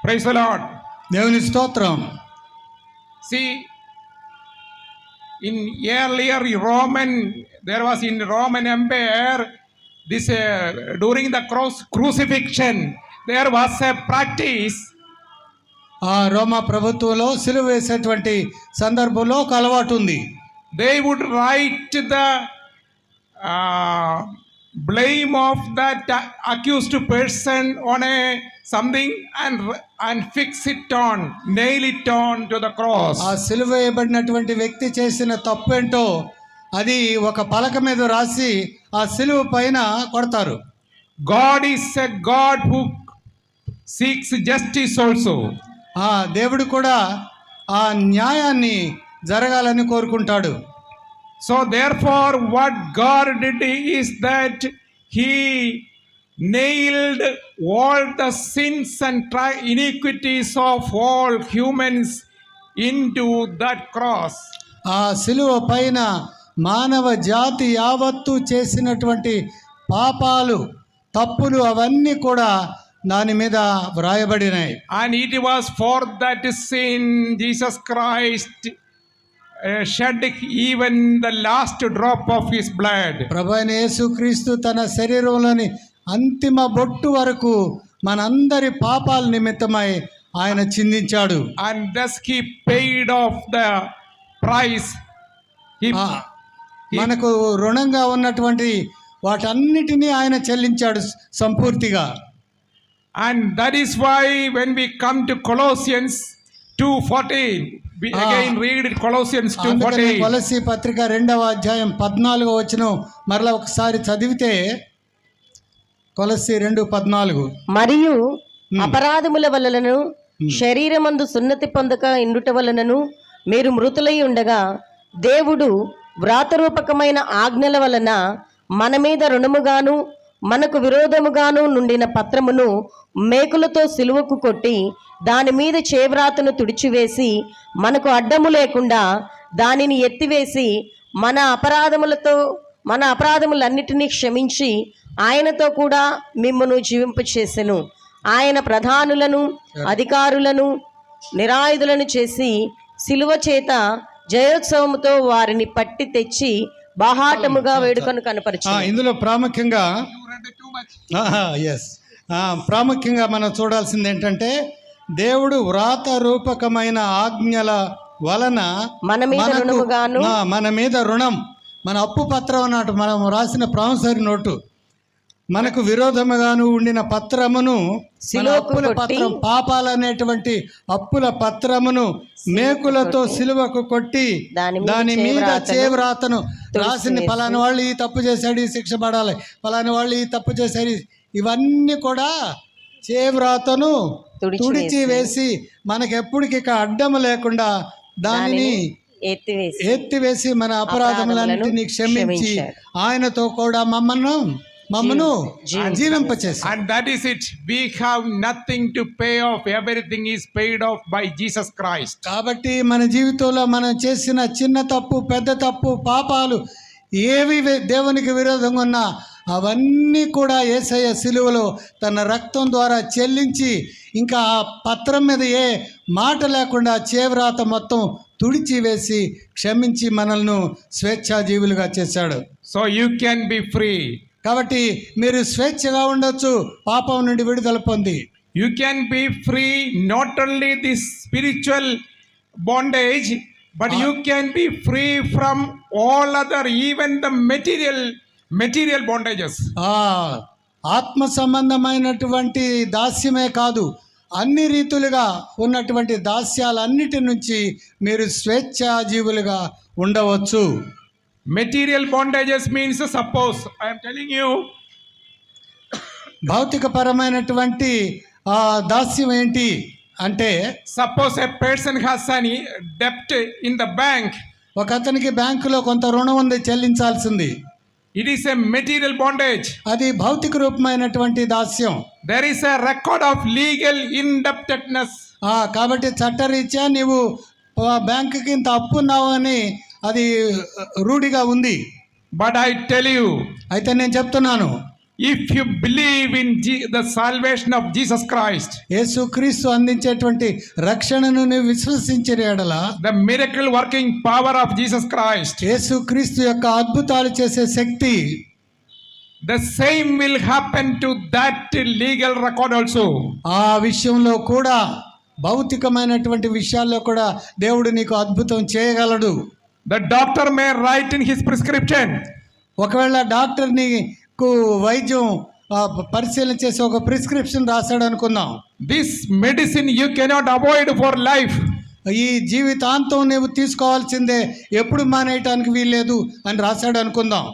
Praise the Lord. దేవుని స్తోత్రం. See, in earlier there was in Roman Empire, this during the crucifixion, there was a practice. ఆ రోమా ప్రభుత్వంలో సిలువ వేసేటువంటి సందర్భంలో ఒక అలవాటు ఉంది. They would write the blame of that accused person on something and fix it on, nail it on to the cross. ఆ సిలువ వేయబడినటువంటి వ్యక్తి చేసిన తప్పేంటో అది ఒక పలక మీద రాసి ఆ సిలువ పైన కొడతారు. God is a God who seeks justice also. దేవుడు కూడా ఆ న్యాయాన్ని జరగాలని కోరుకుంటాడు. So therefore what God did is that he nailed all the sins and iniquities of all humans into that cross. ఆ సిలువ పైన మానవ జాతి యావత్తు చేసినటువంటి పాపాలు తప్పులు అవన్నీ కూడా దాని మీద వ్రాయబడినాయి. And it was for that sin Jesus Christ shed even the last drop of his blood. ప్రభువైన యేసుక్రీస్తు తన శరీరంలోని అంతిమ బొట్టు వరకు మనందరి పాపాల నిమిత్తమై ఆయన చిందించాడు. And thus he paid off the price. మనకు రుణంగా ఉన్నటువంటి వాటన్నిటినీ ఆయన చెల్లించాడు సంపూర్తిగా. And that is why when we come to Colossians 2:14, we again read it, Colossians 2:14. కొలస్సీ పత్రిక 2వ అధ్యాయం 14వ వచనం మరలా ఒకసారి చదివితే, కొలస్సీ 2:14. మరియు అపరాధముల వలనను శరీరమందు సున్నతి పొందక ఇండుట వలనను మీరు మృతులై ఉండగా దేవుడు వ్రాతరూపకమైన ఆజ్ఞల వలన మన మీద రుణముగాను మనకు విరోధముగాను నుండిన పత్రమును మేకులతో సిలువకు కొట్టి దాని మీద చేవ్రాతను తుడిచివేసి మనకు అడ్డము లేకుండా దానిని ఎత్తివేసి మన అపరాధములన్నిటినీ క్షమించి ఆయనతో కూడా మిమ్మును జీవింపచేసెను. ఆయన ప్రధానులను అధికారులను నిరాయుధులను చేసి సిలువ చేత జయోత్సవముతో వారిని పట్టి తెచ్చి బాహాటముగా వేడుకను కనపరిచి. ఇందులో ప్రాముఖ్యంగా ప్రాముఖ్యంగా మనం చూడాల్సింది ఏంటంటే, దేవుడు వ్రాత రూపకమైన ఆజ్ఞల వలన మన మీద రుణం, మన అప్పు పత్రం అన్నట్టు మనం రాసిన ప్రామిసరీ నోటు, మనకు విరోధముగాను ఉండిన పత్రమును, అప్పుల పత్రం, పాపాలనేటువంటి అప్పుల పత్రమును మేకులతో సిలువకు కొట్టి దాని మీద చేవ్రాతను రాసింది. ఫలాని వాళ్ళు ఈ తప్పు చేశాడు, ఈ శిక్ష పడాలి, ఫలాని వాళ్ళు ఈ తప్పు చేశారు, ఇవన్నీ కూడా చేవ్రాతను తుడిచి వేసి మనకు ఎప్పటికి అడ్డము లేకుండా దానిని ఎత్తివేసి మన అపరాధములన్నిటినీ క్షమించి ఆయనతో కూడా మమ్మను జీవింపచేసి. And that is it. We have nothing to pay off. Everything is paid off by Jesus Christ. కాబట్టి మన జీవితంలో మనం చేసిన చిన్న తప్పు, పెద్ద తప్పు, పాపాలు ఏవి దేవునికి విరోధంగా ఉన్నా అవన్నీ కూడా యేసయ్య సిలువలో తన రక్తం ద్వారా చెల్లించి, ఇంకా ఆ పత్రం మీద ఏ మాట లేకుండా చేవ్రాత మొత్తం తుడిచి వేసి క్షమించి మనల్ని స్వేచ్ఛాజీవులుగా చేశాడు. So you can be free. కాబట్టి మీరు స్వేచ్ఛగా ఉండొచ్చు, పాపం నుండి విడుదల పొంది. You can be free not only this spiritual bondage, but you can be free from all other, even the material bondages. ఆత్మ సంబంధమైనటువంటి దాస్యమే కాదు, అన్ని రీతులుగా ఉన్నటువంటి దాస్యాలన్నిటి నుంచి మీరు స్వేచ్ఛాజీవులుగా ఉండవచ్చు. Material bondages means, suppose I am telling you, భౌతిక పరమైనటువంటి దాస్యం ఏంటి అంటే, suppose a person has any debt in the bank. ఒక అతనికి బ్యాంకులో కొంత రుణం ఉంది, చెల్లించాల్సింది. It is a material bondage. అది భౌతిక రూపమైనటువంటి దాస్యం. There is a record of legal indebtedness. కాబట్టి చట్టరీత్యా నీవు బ్యాంకుకి ఇంత అప్పు ఉన్నావు అని అది రూఢిగా ఉంది. But I tell you, అయితే నేను చెప్తున్నాను, if you believe in the salvation of Jesus Christ, యేసుక్రీస్తు అందించేటువంటి రక్షణను నీవు విశ్వసించిన యెడల, the miracle working power of Jesus Christ, యేసుక్రీస్తు యొక్క అద్భుతాలు చేసే శక్తి, the same will happen to that legal record also. ఆ విషయంలో కూడా, భౌతికమైనటువంటి విషయాల్లో కూడా దేవుడు నీకు అద్భుతం చేయగలడు. The doctor may write in his prescription. ఒకవేళ డాక్టర్ నీకు వైద్యం పరిశీలన చేసి ఒక ప్రిస్క్రిప్షన్ రాశాడు అనుకుందాం. This medicine you cannot avoid for life. ఈ జీవితాంతం నీవు తీసుకోవాల్సిందే, ఎప్పుడు మానేయటానికి వీల్లేదు అని రాశాడు అనుకుందాం.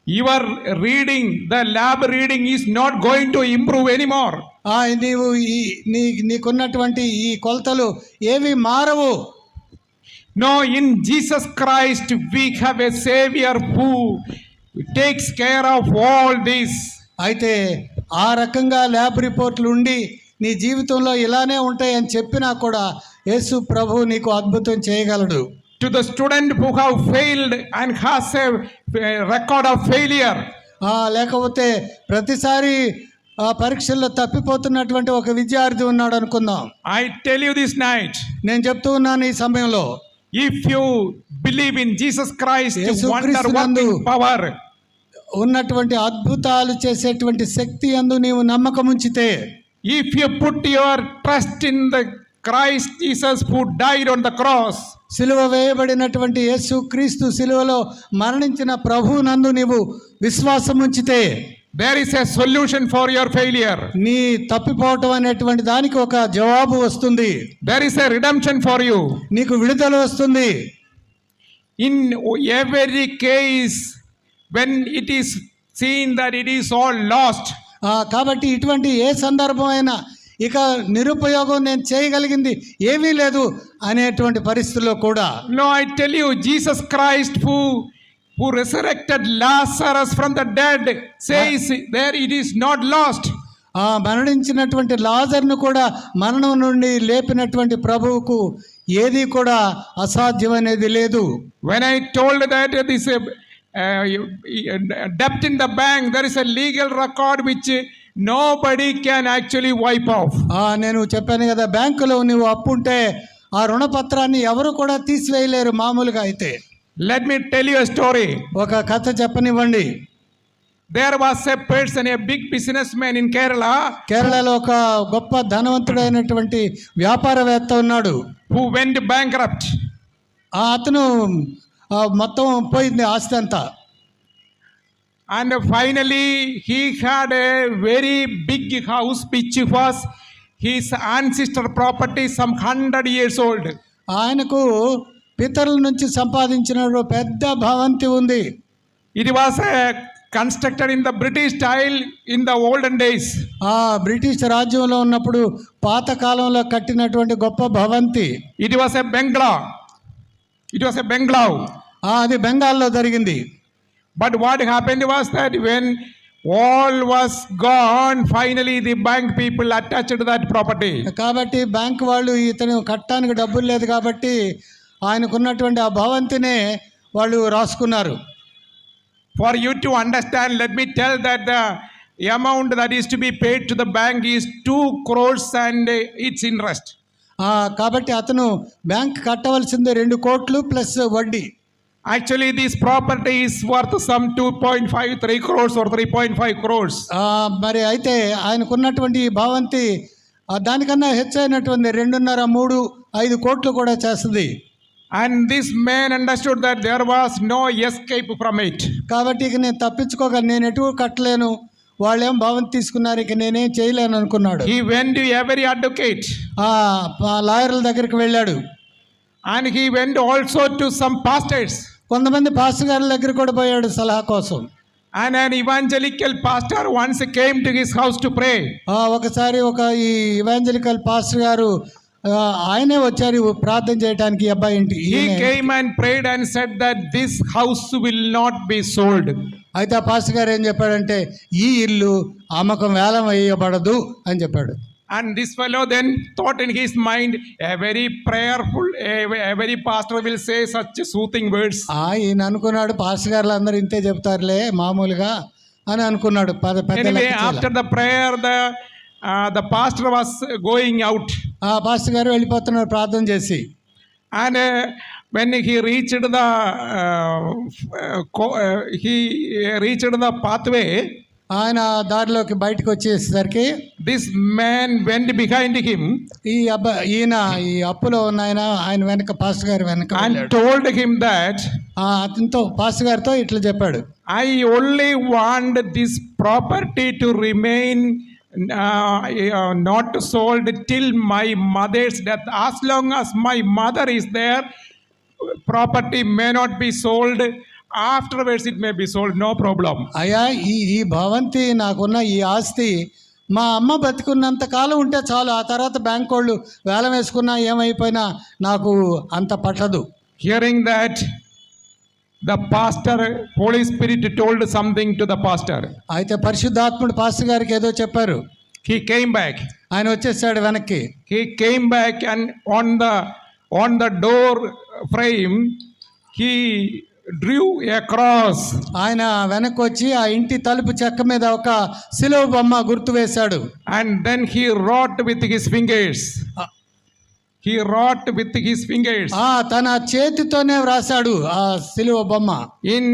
Your reading, the lab reading is not going to improve anymore. నీవు నీకున్నటువంటి ఈ కొలతలు ఏవి మారవు. No, in Jesus Christ we have a Savior who takes care of all this. అయితే ఆ రకంగా ల్యాబ్ రిపోర్ట్లు ఉండి నీ జీవితంలో ఇలానే ఉంటాయని చెప్పినా కూడా యేసు ప్రభు నీకు అద్భుతం చేయగలడు. To the student who have failed and has a record of failure, లేకపోతే ప్రతిసారి పరీక్షల్లో తప్పిపోతున్నటువంటి ఒక విద్యార్థి ఉన్నాడు అనుకుందాం. I tell you this night, నేను చెప్తూ ఉన్నాను ఈ సమయంలో, if you believe in Jesus Christ, యేసుక్రీస్తు wonder నందు working power, ఉన్నటువంటి అద్భుతాలు చేసేటువంటి శక్తి యందు నీవు నమ్మకం ఉంచితే, if you put your trust in the Christ Jesus who died on the cross, సిలువ వేయబడినటువంటి యేసుక్రీస్తు సిలువలో మరణించిన ప్రభువు నందు నీవు విశ్వాసం ఉంచితే, there is a solution for your failure. నీ తప్పిపోవటం అనేటువంటి దానికి ఒక జవాబు వస్తుంది. There is a redemption for you. నీకు విడుదల వస్తుంది. In every case, when it is seen that it is all lost, కాబట్టి ఇటువంటి ఏ సందర్భం అయినా ఇక నిరుపయోగం, నేను చేయగలిగింది ఏమీ లేదు అనేటువంటి పరిస్థితుల్లో కూడా, no, I tell you, Jesus Christ who resurrected Lazarus from the dead says there it is not lost. మరణించినటువంటి లాజర్ను కూడా మరణం నుండి లేపినటువంటి ప్రభువుకు ఏది కూడా అసాధ్యమనేది లేదు. When I told that this debt in the bank, there is a legal record which nobody can actually wipe off. నేను చెప్పాను కదా, బ్యాంకులో నువ్వు అప్పుంటే ఆ రుణపత్రాన్ని ఎవరు కూడా తీసివేయలేరు మామూలుగా అయితే. Let me tell you a story. ఒక కథ చెప్పనివ్వండి. There was a person, a big businessman in Kerala, కేరళలో ఒక గొప్ప ధనవంతుడైనటువంటి వ్యాపారవేత్త ఉన్నాడు. who went bankrupt. అతను మొత్తం పోయింది ఆస్తి అంతా. And finally he had a very big house which was his ancestor property, some 100 years old. ఆయనకు పితరుల నుంచి సంపాదించిన పెద్ద భవంతి ఉంది. It was constructed in the British style in the olden days. British రాజ్యంలో ఉన్నప్పుడు పాత కాలంలో కట్టినటువంటి గొప్ప భవంతి. It was a bungalow. అది బెంగాల్లో జరిగింది. But what happened was that when all was gone, finally the bank people attached to that property. కాబట్టి బ్యాంక్ వాళ్ళు ఇతను కట్టడానికి డబ్బులు లేదు కాబట్టి ఆయనకున్నటువంటి ఆ భవంతినే వాళ్ళు రాసుకున్నారు. For you to understand, let me tell that the amount that is to be paid to the bank is 2 crores and its interest. కాబట్టి అతను బ్యాంక్ కట్టవలసింది 2 కోట్లు ప్లస్ వడ్డీ. Actually, this property is worth some 2.5, 3 crores or 3.5 crores. మరి అయితే ఆయనకున్నటువంటి ఈ భవంతి దానికన్నా హెచ్చైనటువంటి 2.5, 3, 5 కోట్లు కూడా చేస్తుంది. And this man understood that there was no escape from it. కాబట్టి ఇక నేను తప్పించుకోగలను, నేను ఎటు కట్టలేను, వాళ్ళేం భవంతి తీసుకున్నారు, ఇక నేనేం చేయలేను అనుకున్నాడు. He went to every advocate. లాయర్ల దగ్గరికి వెళ్ళాడు. And he went also to some pastors. కొంతమంది పాస్టర్ గారి దగ్గర కూడా పోయాడు సలహా కోసం. And an evangelical pastor once came to his house to pray. ఒకసారి ఈ ఇవాంజలికల్ పాస్టర్ గారు ఆయనే వచ్చారు ప్రార్థన చేయడానికి అబ్బాయి ఇంటి. He came and prayed and said that this house will not be sold. అయితే ఆ పాస్టర్ గారు ఏం చెప్పాడంటే, ఈ ఇల్లు అమ్మకం వేలం వేయబడదు అని చెప్పాడు. And this fellow then thought in his mind, a very prayerful, a very pastor will say such soothing words. ఈయన అనుకున్నాడు, పాస్టర్ గారులు అందరూ ఇంతే చెప్తారులే మామూలుగా అని అనుకున్నాడు. Anyway, after the prayer, the pastor was going out. Pastor గారు వెళ్ళిపోతున్నారు ప్రార్థన చేసి. And when he reached the pathway, ఆయన దారిలోకి బయటకు వచ్చేసరికి this man went behind him. ఈయన ఈ అప్పులో ఉన్న ఆయన వెనక పాస్టర్ గారు వెనక and told him that అతనితో పాస్టర్ గారితో ఇట్లా చెప్పాడు, I only want this property to remain not sold till my mother's death. As long as my mother is there, property may not be sold. Afterwards it may be sold, no problem. అయ్యా, ఈ భవంతి నాకున్న ఈ ఆస్తి మా అమ్మ బతికున్నంత కాలం ఉంటే చాలు, ఆ తర్వాత బ్యాంక్ వాళ్ళు వేలం వేసుకున్నా ఏమైపోయినా నాకు అంత పట్టదు. Hearing that, the pastor, Holy Spirit told something to the pastor. అయితే పరిశుద్ధాత్ముడు పాస్టర్ గారికి ఏదో చెప్పారు. He came back. ఆయన వచ్చేసాడు వెనక్కి. He came back and on the door frame he drew a cross. ఆయన వెనక్కి వచ్చి ఆ ఇంటి తలుపు చెక్క మీద ఒక శిలువ బొమ్మ గుర్తు వేశాడు. And then he wrote with his fingers. He wrote with his fingers. తన చేతితోనే వ్రాసాడు ఆ శిలువ బొమ్మ. In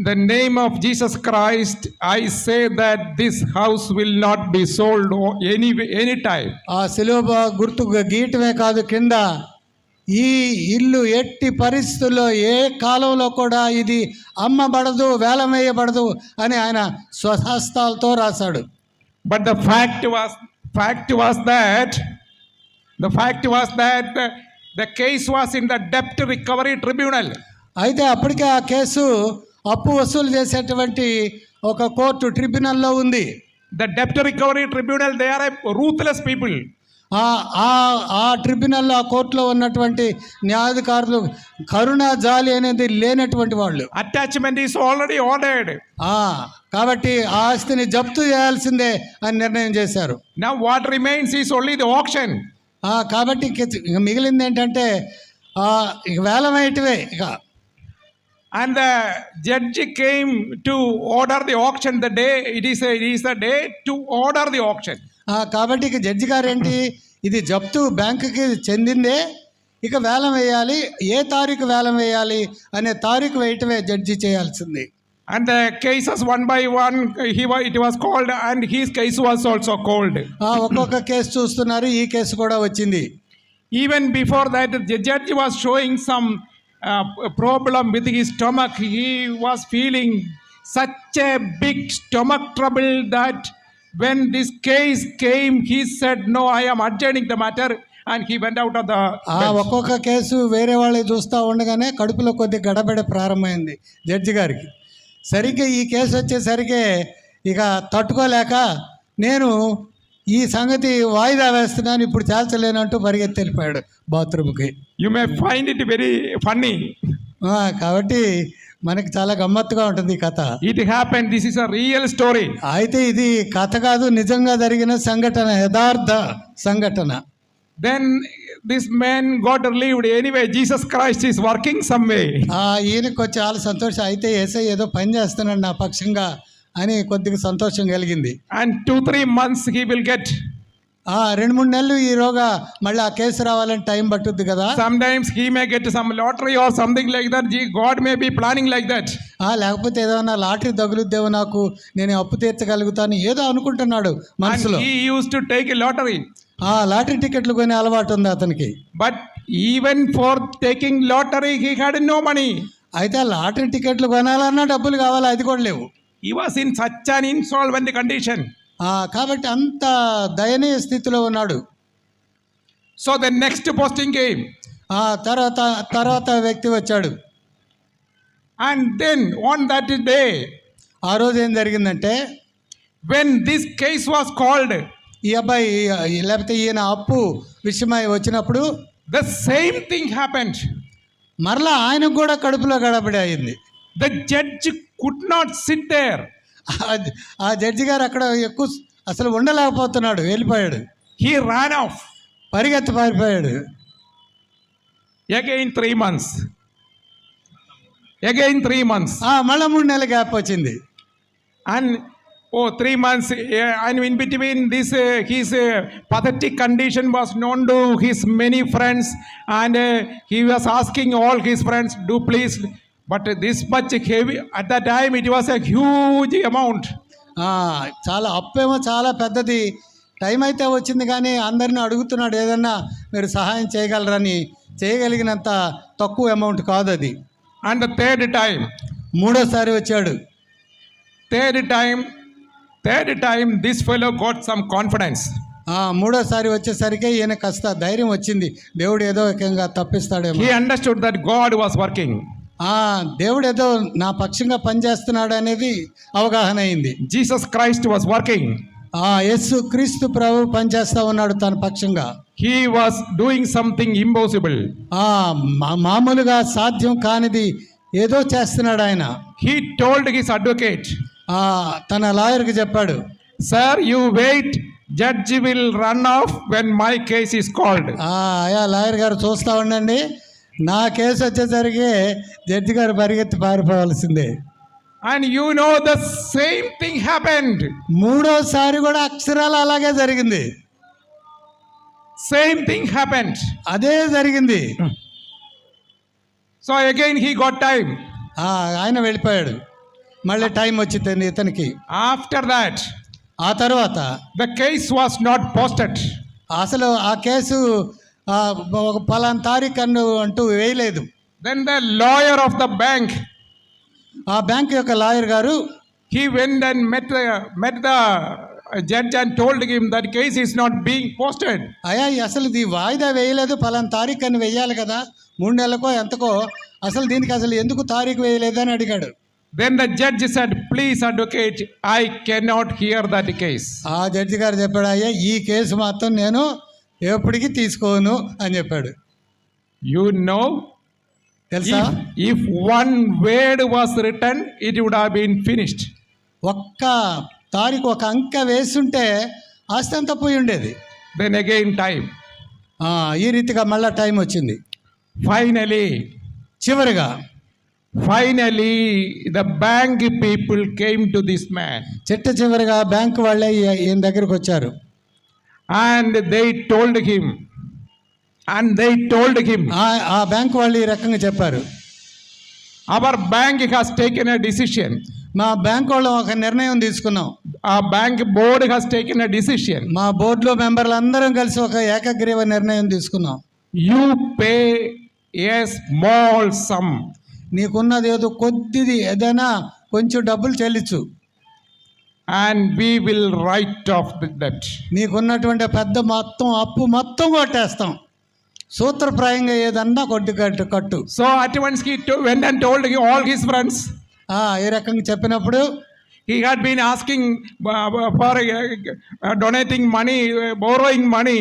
the name of Jesus Christ, I say that this house will not be sold any time. ఆ శిలువ గుర్తు గీయటమే కాదు, కింద ఈ ఇల్లు ఎట్టి పరిస్థితుల్లో ఏ కాలంలో కూడా ఇది అమ్మబడదు, వేలం వేయబడదు అని ఆయన స్వహస్తాలతో రాశాడు. But the fact was that the case was in the debt recovery tribunal. అయితే అప్పటికే ఆ కేసు అప్పు వసూలు చేసేటువంటి ఒక కోర్టు ట్రిబ్యునల్లో ఉంది. The debt recovery tribunal, they are a ruthless people. ఆ ట్రిబ్యునల్లో ఆ కోర్టులో ఉన్నటువంటి న్యాయాధికారులు కరుణ జాలి అనేది లేనటువంటి వాళ్ళు. Attachment is already ordered. కాబట్టి ఆ ఆస్తిని జప్తు చేయాల్సిందే అని నిర్ణయం చేశారు. Now what remains is only the auction. కాబట్టి ఇక మిగిలింది ఏంటంటే ఇక వేలం వేయటమే ఇక. And the judge came to order the auction. The day it is the day to order the auction. కాబట్టి ఇక జడ్జి గారు ఏంటి, ఇది జప్తు బ్యాంకుకి చెందిందే, ఇక వేలం వేయాలి, ఏ తారీఖు వేలం వేయాలి అనే తారీఖు వేయటమే జడ్జి చేయాల్సింది. And the cases one by one it was called, and his case was also called. ఒక్కొక్క కేసు చూస్తున్నారు, ఈ కేసు కూడా వచ్చింది. Even before that, the judge was showing some problem with his stomach. He was feeling such a big stomach trouble that when this case came, he said, no, I am adjourning the matter, and he went out of the bench. ఒక్కొక్క case వేరే వాళ్ళే చూస్తూ ఉండగానే కడుపులో కొద్ది గడబిడ ప్రారంభమైంది judge గారికి. సరిగ్గా ఈ కేసు వచ్చేసరికి ఇక తట్టుకోలేక నేను ఈ సంగతి వాయిదా వేస్తున్నాను, ఇప్పుడు చేల్చలేనంటూ పరిగెత్తి వెళ్ళిపోయాడు బాత్రూమ్కి. You may find it very funny. కాబట్టి మనకి చాలా గమ్మత్తుగా ఉంటుంది ఈ కథ. It happened. This is a real story. అయితే ఇది కథ కాదు, నిజంగా జరిగిన సంఘటన, యథార్థ సంఘటన. Then this man got relieved. Anyway, Jesus Christ is working some way. ఈయనకు చాలా సంతోషం. అయితే యేసయ్య ఏదో పని చేస్తున్నాడు నా పక్షంగా అని కొద్దిగా సంతోషం కలిగింది. And 2-3 months he will get. 2-3 నెలలు ఈరోగా మళ్ళీ ఆ కేసు రావాలని టైం పట్టుద్ది కదా. Sometimes he may get some lottery or something like that. God may be planning like that. లేకపోతే ఏదైనా లాటరీ తగులుద్దేమో, నాకు నేను అప్పు తీర్చగలుగుతాను ఏదో అనుకుంటున్నాడు మనసులో. And he used to take a lottery. Lottery టికెట్లు కొనే అలవాటు ఉంది అతనికి. But even for taking lottery, he had no money. అయితే లాటరీ టికెట్లు కొనాలన్నా డబ్బులు కావాలి, అది కూడా లేవు. He was in such an insolvent condition. కాబట్టి అంత దయనీయ స్థితిలో ఉన్నాడు. So the next posting came. తర్వాత వ్యక్తి వచ్చాడు. And then on that day, ఆ రోజు ఏం జరిగిందంటే, when this case was called, ఈ అబ్బాయి లేకపోతే ఈయన అప్పు విషయమై వచ్చినప్పుడు the same thing happened. మరలా ఆయనకు కూడా కడుపులో గడబడి అయింది. The judge could not sit there. ఆ జడ్జి గారు అక్కడ ఎక్కువ అసలు ఉండలేకపోతున్నాడు, వెళ్ళిపోయాడు. He ran off. పరిగెత్తి పారిపోయాడు. Again 3 months. మళ్ళీ 3 నెలల గ్యాప్ వచ్చింది. And 3 months, and in between this, his pathetic condition was known to his many friends, and he was asking all his friends, do please. But this much heavy, at that time it was a huge amount. చాలా అప్పేమో చాలా పెద్దది. Time అయితే వచ్చింది కానీ అందరిని అడుగుతున్నాడు, ఏదన్నా మీరు సహాయం చేయగలరని. చేయగలిగినంత తక్కువ అమౌంట్ కాదు అది. And the third time, మూడోసారి వచ్చాడు. third time this fellow got some confidence. మూడోసారి వచ్చేసరికి ఈయన కాస్త ధైర్యం వచ్చింది, దేవుడు ఏదో ఏకంగా తప్పిస్తాడేమో. He understood that God was working. దేవుడు ఏదో నా పక్షంగా పనిచేస్తున్నాడు అనేది అవగాహన అయింది. Jesus Christ was working. యేసు క్రీస్తు ప్రభు పనిచేస్తా ఉన్నాడు తన పక్షంగా. He was doing something impossible. మామూలుగా సాధ్యం కానిది ఏదో చేస్తున్నాడు ఆయన. He told his advocate, తన లాయర్కి చెప్పాడు, sir, you wait, judge will run off when my case is called. Lawyer గారు చూస్తూ ఉండండి, నా కేసు వచ్చేసరికి జడ్జి గారు పరిగెత్తి పారిపోవాల్సిందే. And you know the same thing happened. మూడోసారి కూడా అక్షరాలు అలాగే జరిగింది. Same thing happened. అదే జరిగింది. So again he got time. ఆయన వెళ్ళిపోయాడు. మళ్ళీ టైం వచ్చింది ఇతనికి. After that, ఆ తర్వాత the case was not posted. అసలు ఆ కేసు ఒక పలానా తారీఖు అంటూ వేయలేదు. Then the lawyer of the bank, ఆ బ్యాంక్ యొక్క లాయర్ గారు, he went and met the judge and told him that case is not being posted. అయ్యా అసలు ఇది వాయిదా వేయలేదు, పలానా తారీఖు అని వేయాలి కదా, 3 నెలలకో ఎంతకో, అసలు దీనికి అసలు ఎందుకు తారీఖు వేయలేదు అని అడిగాడు. Then the judge said, please advocate, I cannot hear that case. ఆ జడ్జి గారు చెప్పాడు, అయ్యా ఈ కేసు మాత్రం నేను ఎప్పటికీ తీసుకోను అని చెప్పాడు. You know, తెలుసా, if one word was written, it would have been finished. ఒక్క తారీఖు ఒక అంక వేస్తుంటే ఆస్తి అంతా పోయి ఉండేది. Then again time. ఈ రీతిగా మళ్ళా టైం వచ్చింది. Finally, the bank people came to this man. చివరిగా బ్యాంక్ వాళ్ళే ఈయన దగ్గరకు వచ్చారు. And they told him, ఆ బ్యాంక్ వాళ్ళు ఈ రకంగా చెప్పారు, our bank has taken a decision. మా బ్యాంక్ వాళ్ళు ఒక నిర్ణయం తీసుకున్నాం. Our bank board has taken a decision. మా బోర్డులో మెంబర్లు అందరం కలిసి ఒక ఏకగ్రీవ నిర్ణయం తీసుకున్నాం. You pay a small sum. నీకున్నది ఏదో కొద్దిది, ఏదైనా కొంచెం డబ్బులు చెల్లించు, and we will write off the debt. నీకున్నటువంటి పెద్ద మొత్తం అప్పు మొత్తం కొట్టేస్తాం, సూత్రప్రాయంగా ఏదన్నా కట్టు. So at once he went and told all his friends. ఈ రకంగా చెప్పినప్పుడు He had been asking for donating money, borrowing money,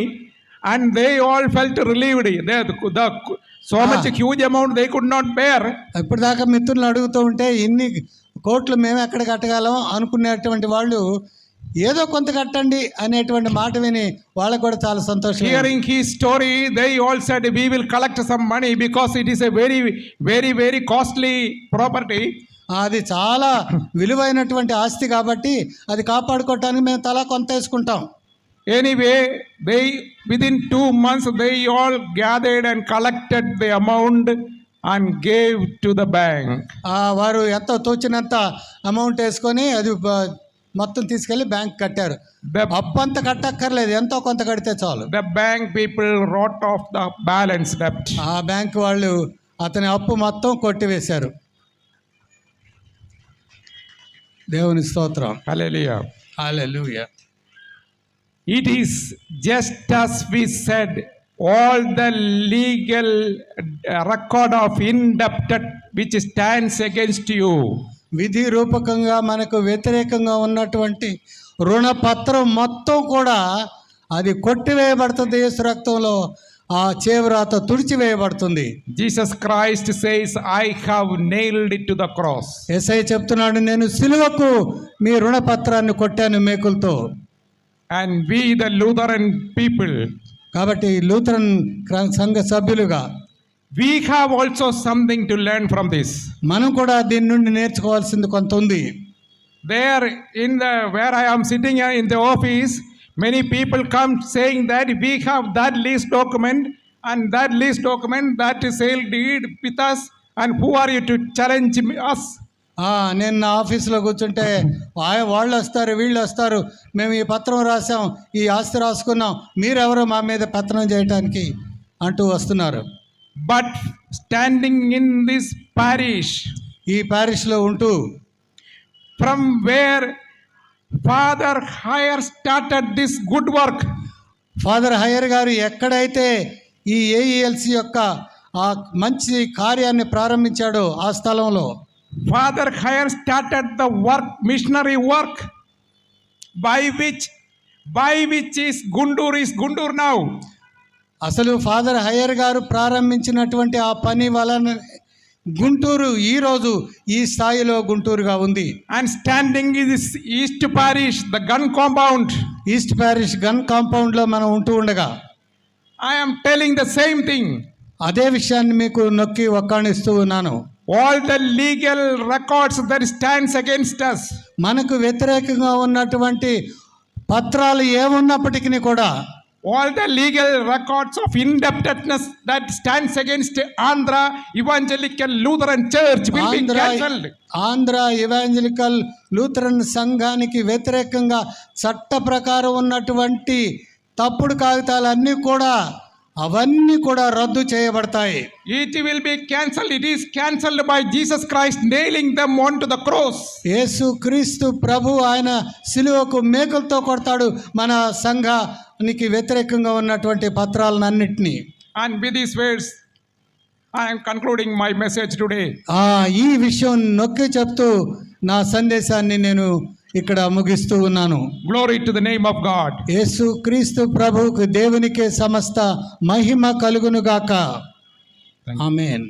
and they all felt relieved. So much huge amount they could not bear. ఇప్పటిదాకా మిత్రులను అడుగుతూ ఉంటే ఇన్ని కోట్లు మేము ఎక్కడ కట్టగలం అనుకునేటువంటి వాళ్ళు ఏదో కొంత కట్టండి అనేటువంటి మాట విని వాళ్ళకు కూడా చాలా సంతోషం. Hearing his story, they all said, we will collect some money because it is a very, very, very costly property. అది చాలా విలువైనటువంటి ఆస్తి కాబట్టి అది కాపాడుకోవటానికి మేము తలా కొంత వేసుకుంటాం. Anyway, within 2 months they all gathered and collected the amount and gave to the bank. వారు ఎంతో తోచినంత అమౌంట్ వేసుకొని అది మొత్తం తీసుకెళ్లి బ్యాంక్ కట్టారు. అప్పంత కట్టక్కర్లేదు, ఎంతో కొంత కడితే చాలు. The bank people wrote off the balance debt. ఆ బ్యాంక్ వాళ్ళు అతని అప్పు మొత్తం కొట్టివేశారు. దేవుని స్తోత్రం. Hallelujah. Hallelujah. It is just as we said, all the legal record of indebted which stands against you. విధి రూపకంగా మనకు వ్యతిరేకంగా ఉన్నటువంటి రుణపత్రం మొత్తం కూడా అది కొట్టివేయబడుతుంది. యేసు రక్తంలో ఆ చేవ్రాత తుడిచివేయబడుతుంది. Jesus Christ says, I have nailed it to the cross. యేసయ్య చెప్తున్నాడు, నేను సిలువకు మీ రుణపత్రాన్ని కొట్టాను మేకులతో. And we the Lutheran people, కాబట్టి లూథరన్ సంఘ సభ్యులుగా we have also something to learn from this. మనం కూడా దీని నుండి నేర్చుకోవాల్సింది కొంత ఉంది. There where I am sitting in the office, many people come saying that we have that lease document and that lease document, that sale deed with us, and who are you to challenge us? నేను నా ఆఫీసులో కూర్చుంటే వాళ్ళు వస్తారు, వీళ్ళు వస్తారు, మేము ఈ పత్రం రాసాం, ఈ ఆస్తి రాసుకున్నాం, మీరెవరో మా మీద పత్రం చేయడానికి అంటూ వస్తున్నారు. But standing in this parish, ఈ ప్యారిష్లో ఉంటూ, from where Father Hyer started this good work, father higher గారు ఎక్కడైతే ఈ ఏఈఎల్సి యొక్క ఆ మంచి కార్యాన్ని ప్రారంభించాడో ఆ స్థలంలో Father Hyer started the work, missionary work, by which is Guntur now. అసలు ఫాదర్ హయ్యర్ గారు ప్రారంభించినటువంటి ఆ పని వలన గుంటూరు ఈరోజు ఈ స్థాయిలో గుంటూరుగా ఉంది. And standing in this East Parish, the gun compound, east parish gun కాంపౌండ్లో మనం ఉంటూ ఉండగా I am telling the same thing. అదే విషయాన్ని మీకు నొక్కి ఒక్కాణిస్తూ ఉన్నాను. All the legal records that stands against us, మనకు వ్యతిరేకంగా ఉన్నటువంటి పత్రాలు ఏమున్నప్పటికీ కూడా, all the legal records of indebtedness that stands against Andhra Evangelical Lutheran Church will be cancelled. Andhra evangelical Lutheran సంఘానికి వ్యతిరేకంగా చట్ట ప్రకారం ఉన్నటువంటి తప్పుడు కాగితాలన్నీ కూడా అవన్నీ కూడా రద్దు చేయబడతాయి. It will be cancelled. It is cancelled by Jesus Christ nailing them onto the cross. యేసు క్రీస్తు ప్రభు ఆయన సిలువకు మేకులతో కొడతాడు మన సంఘానికి వ్యతిరేకంగా ఉన్నటువంటి పత్రాలన్నింటినీ. And with these words, I am concluding my message today. ఈ విషయం నొక్కి చెప్తూ నా సందేశాన్ని నేను ఇక్కడ ముగిస్తూ ఉన్నాను. Glory to the name of God. యేసు క్రీస్తు ప్రభువుకు దేవునికే సమస్త మహిమ కలుగునుగాక. ఆమేన్.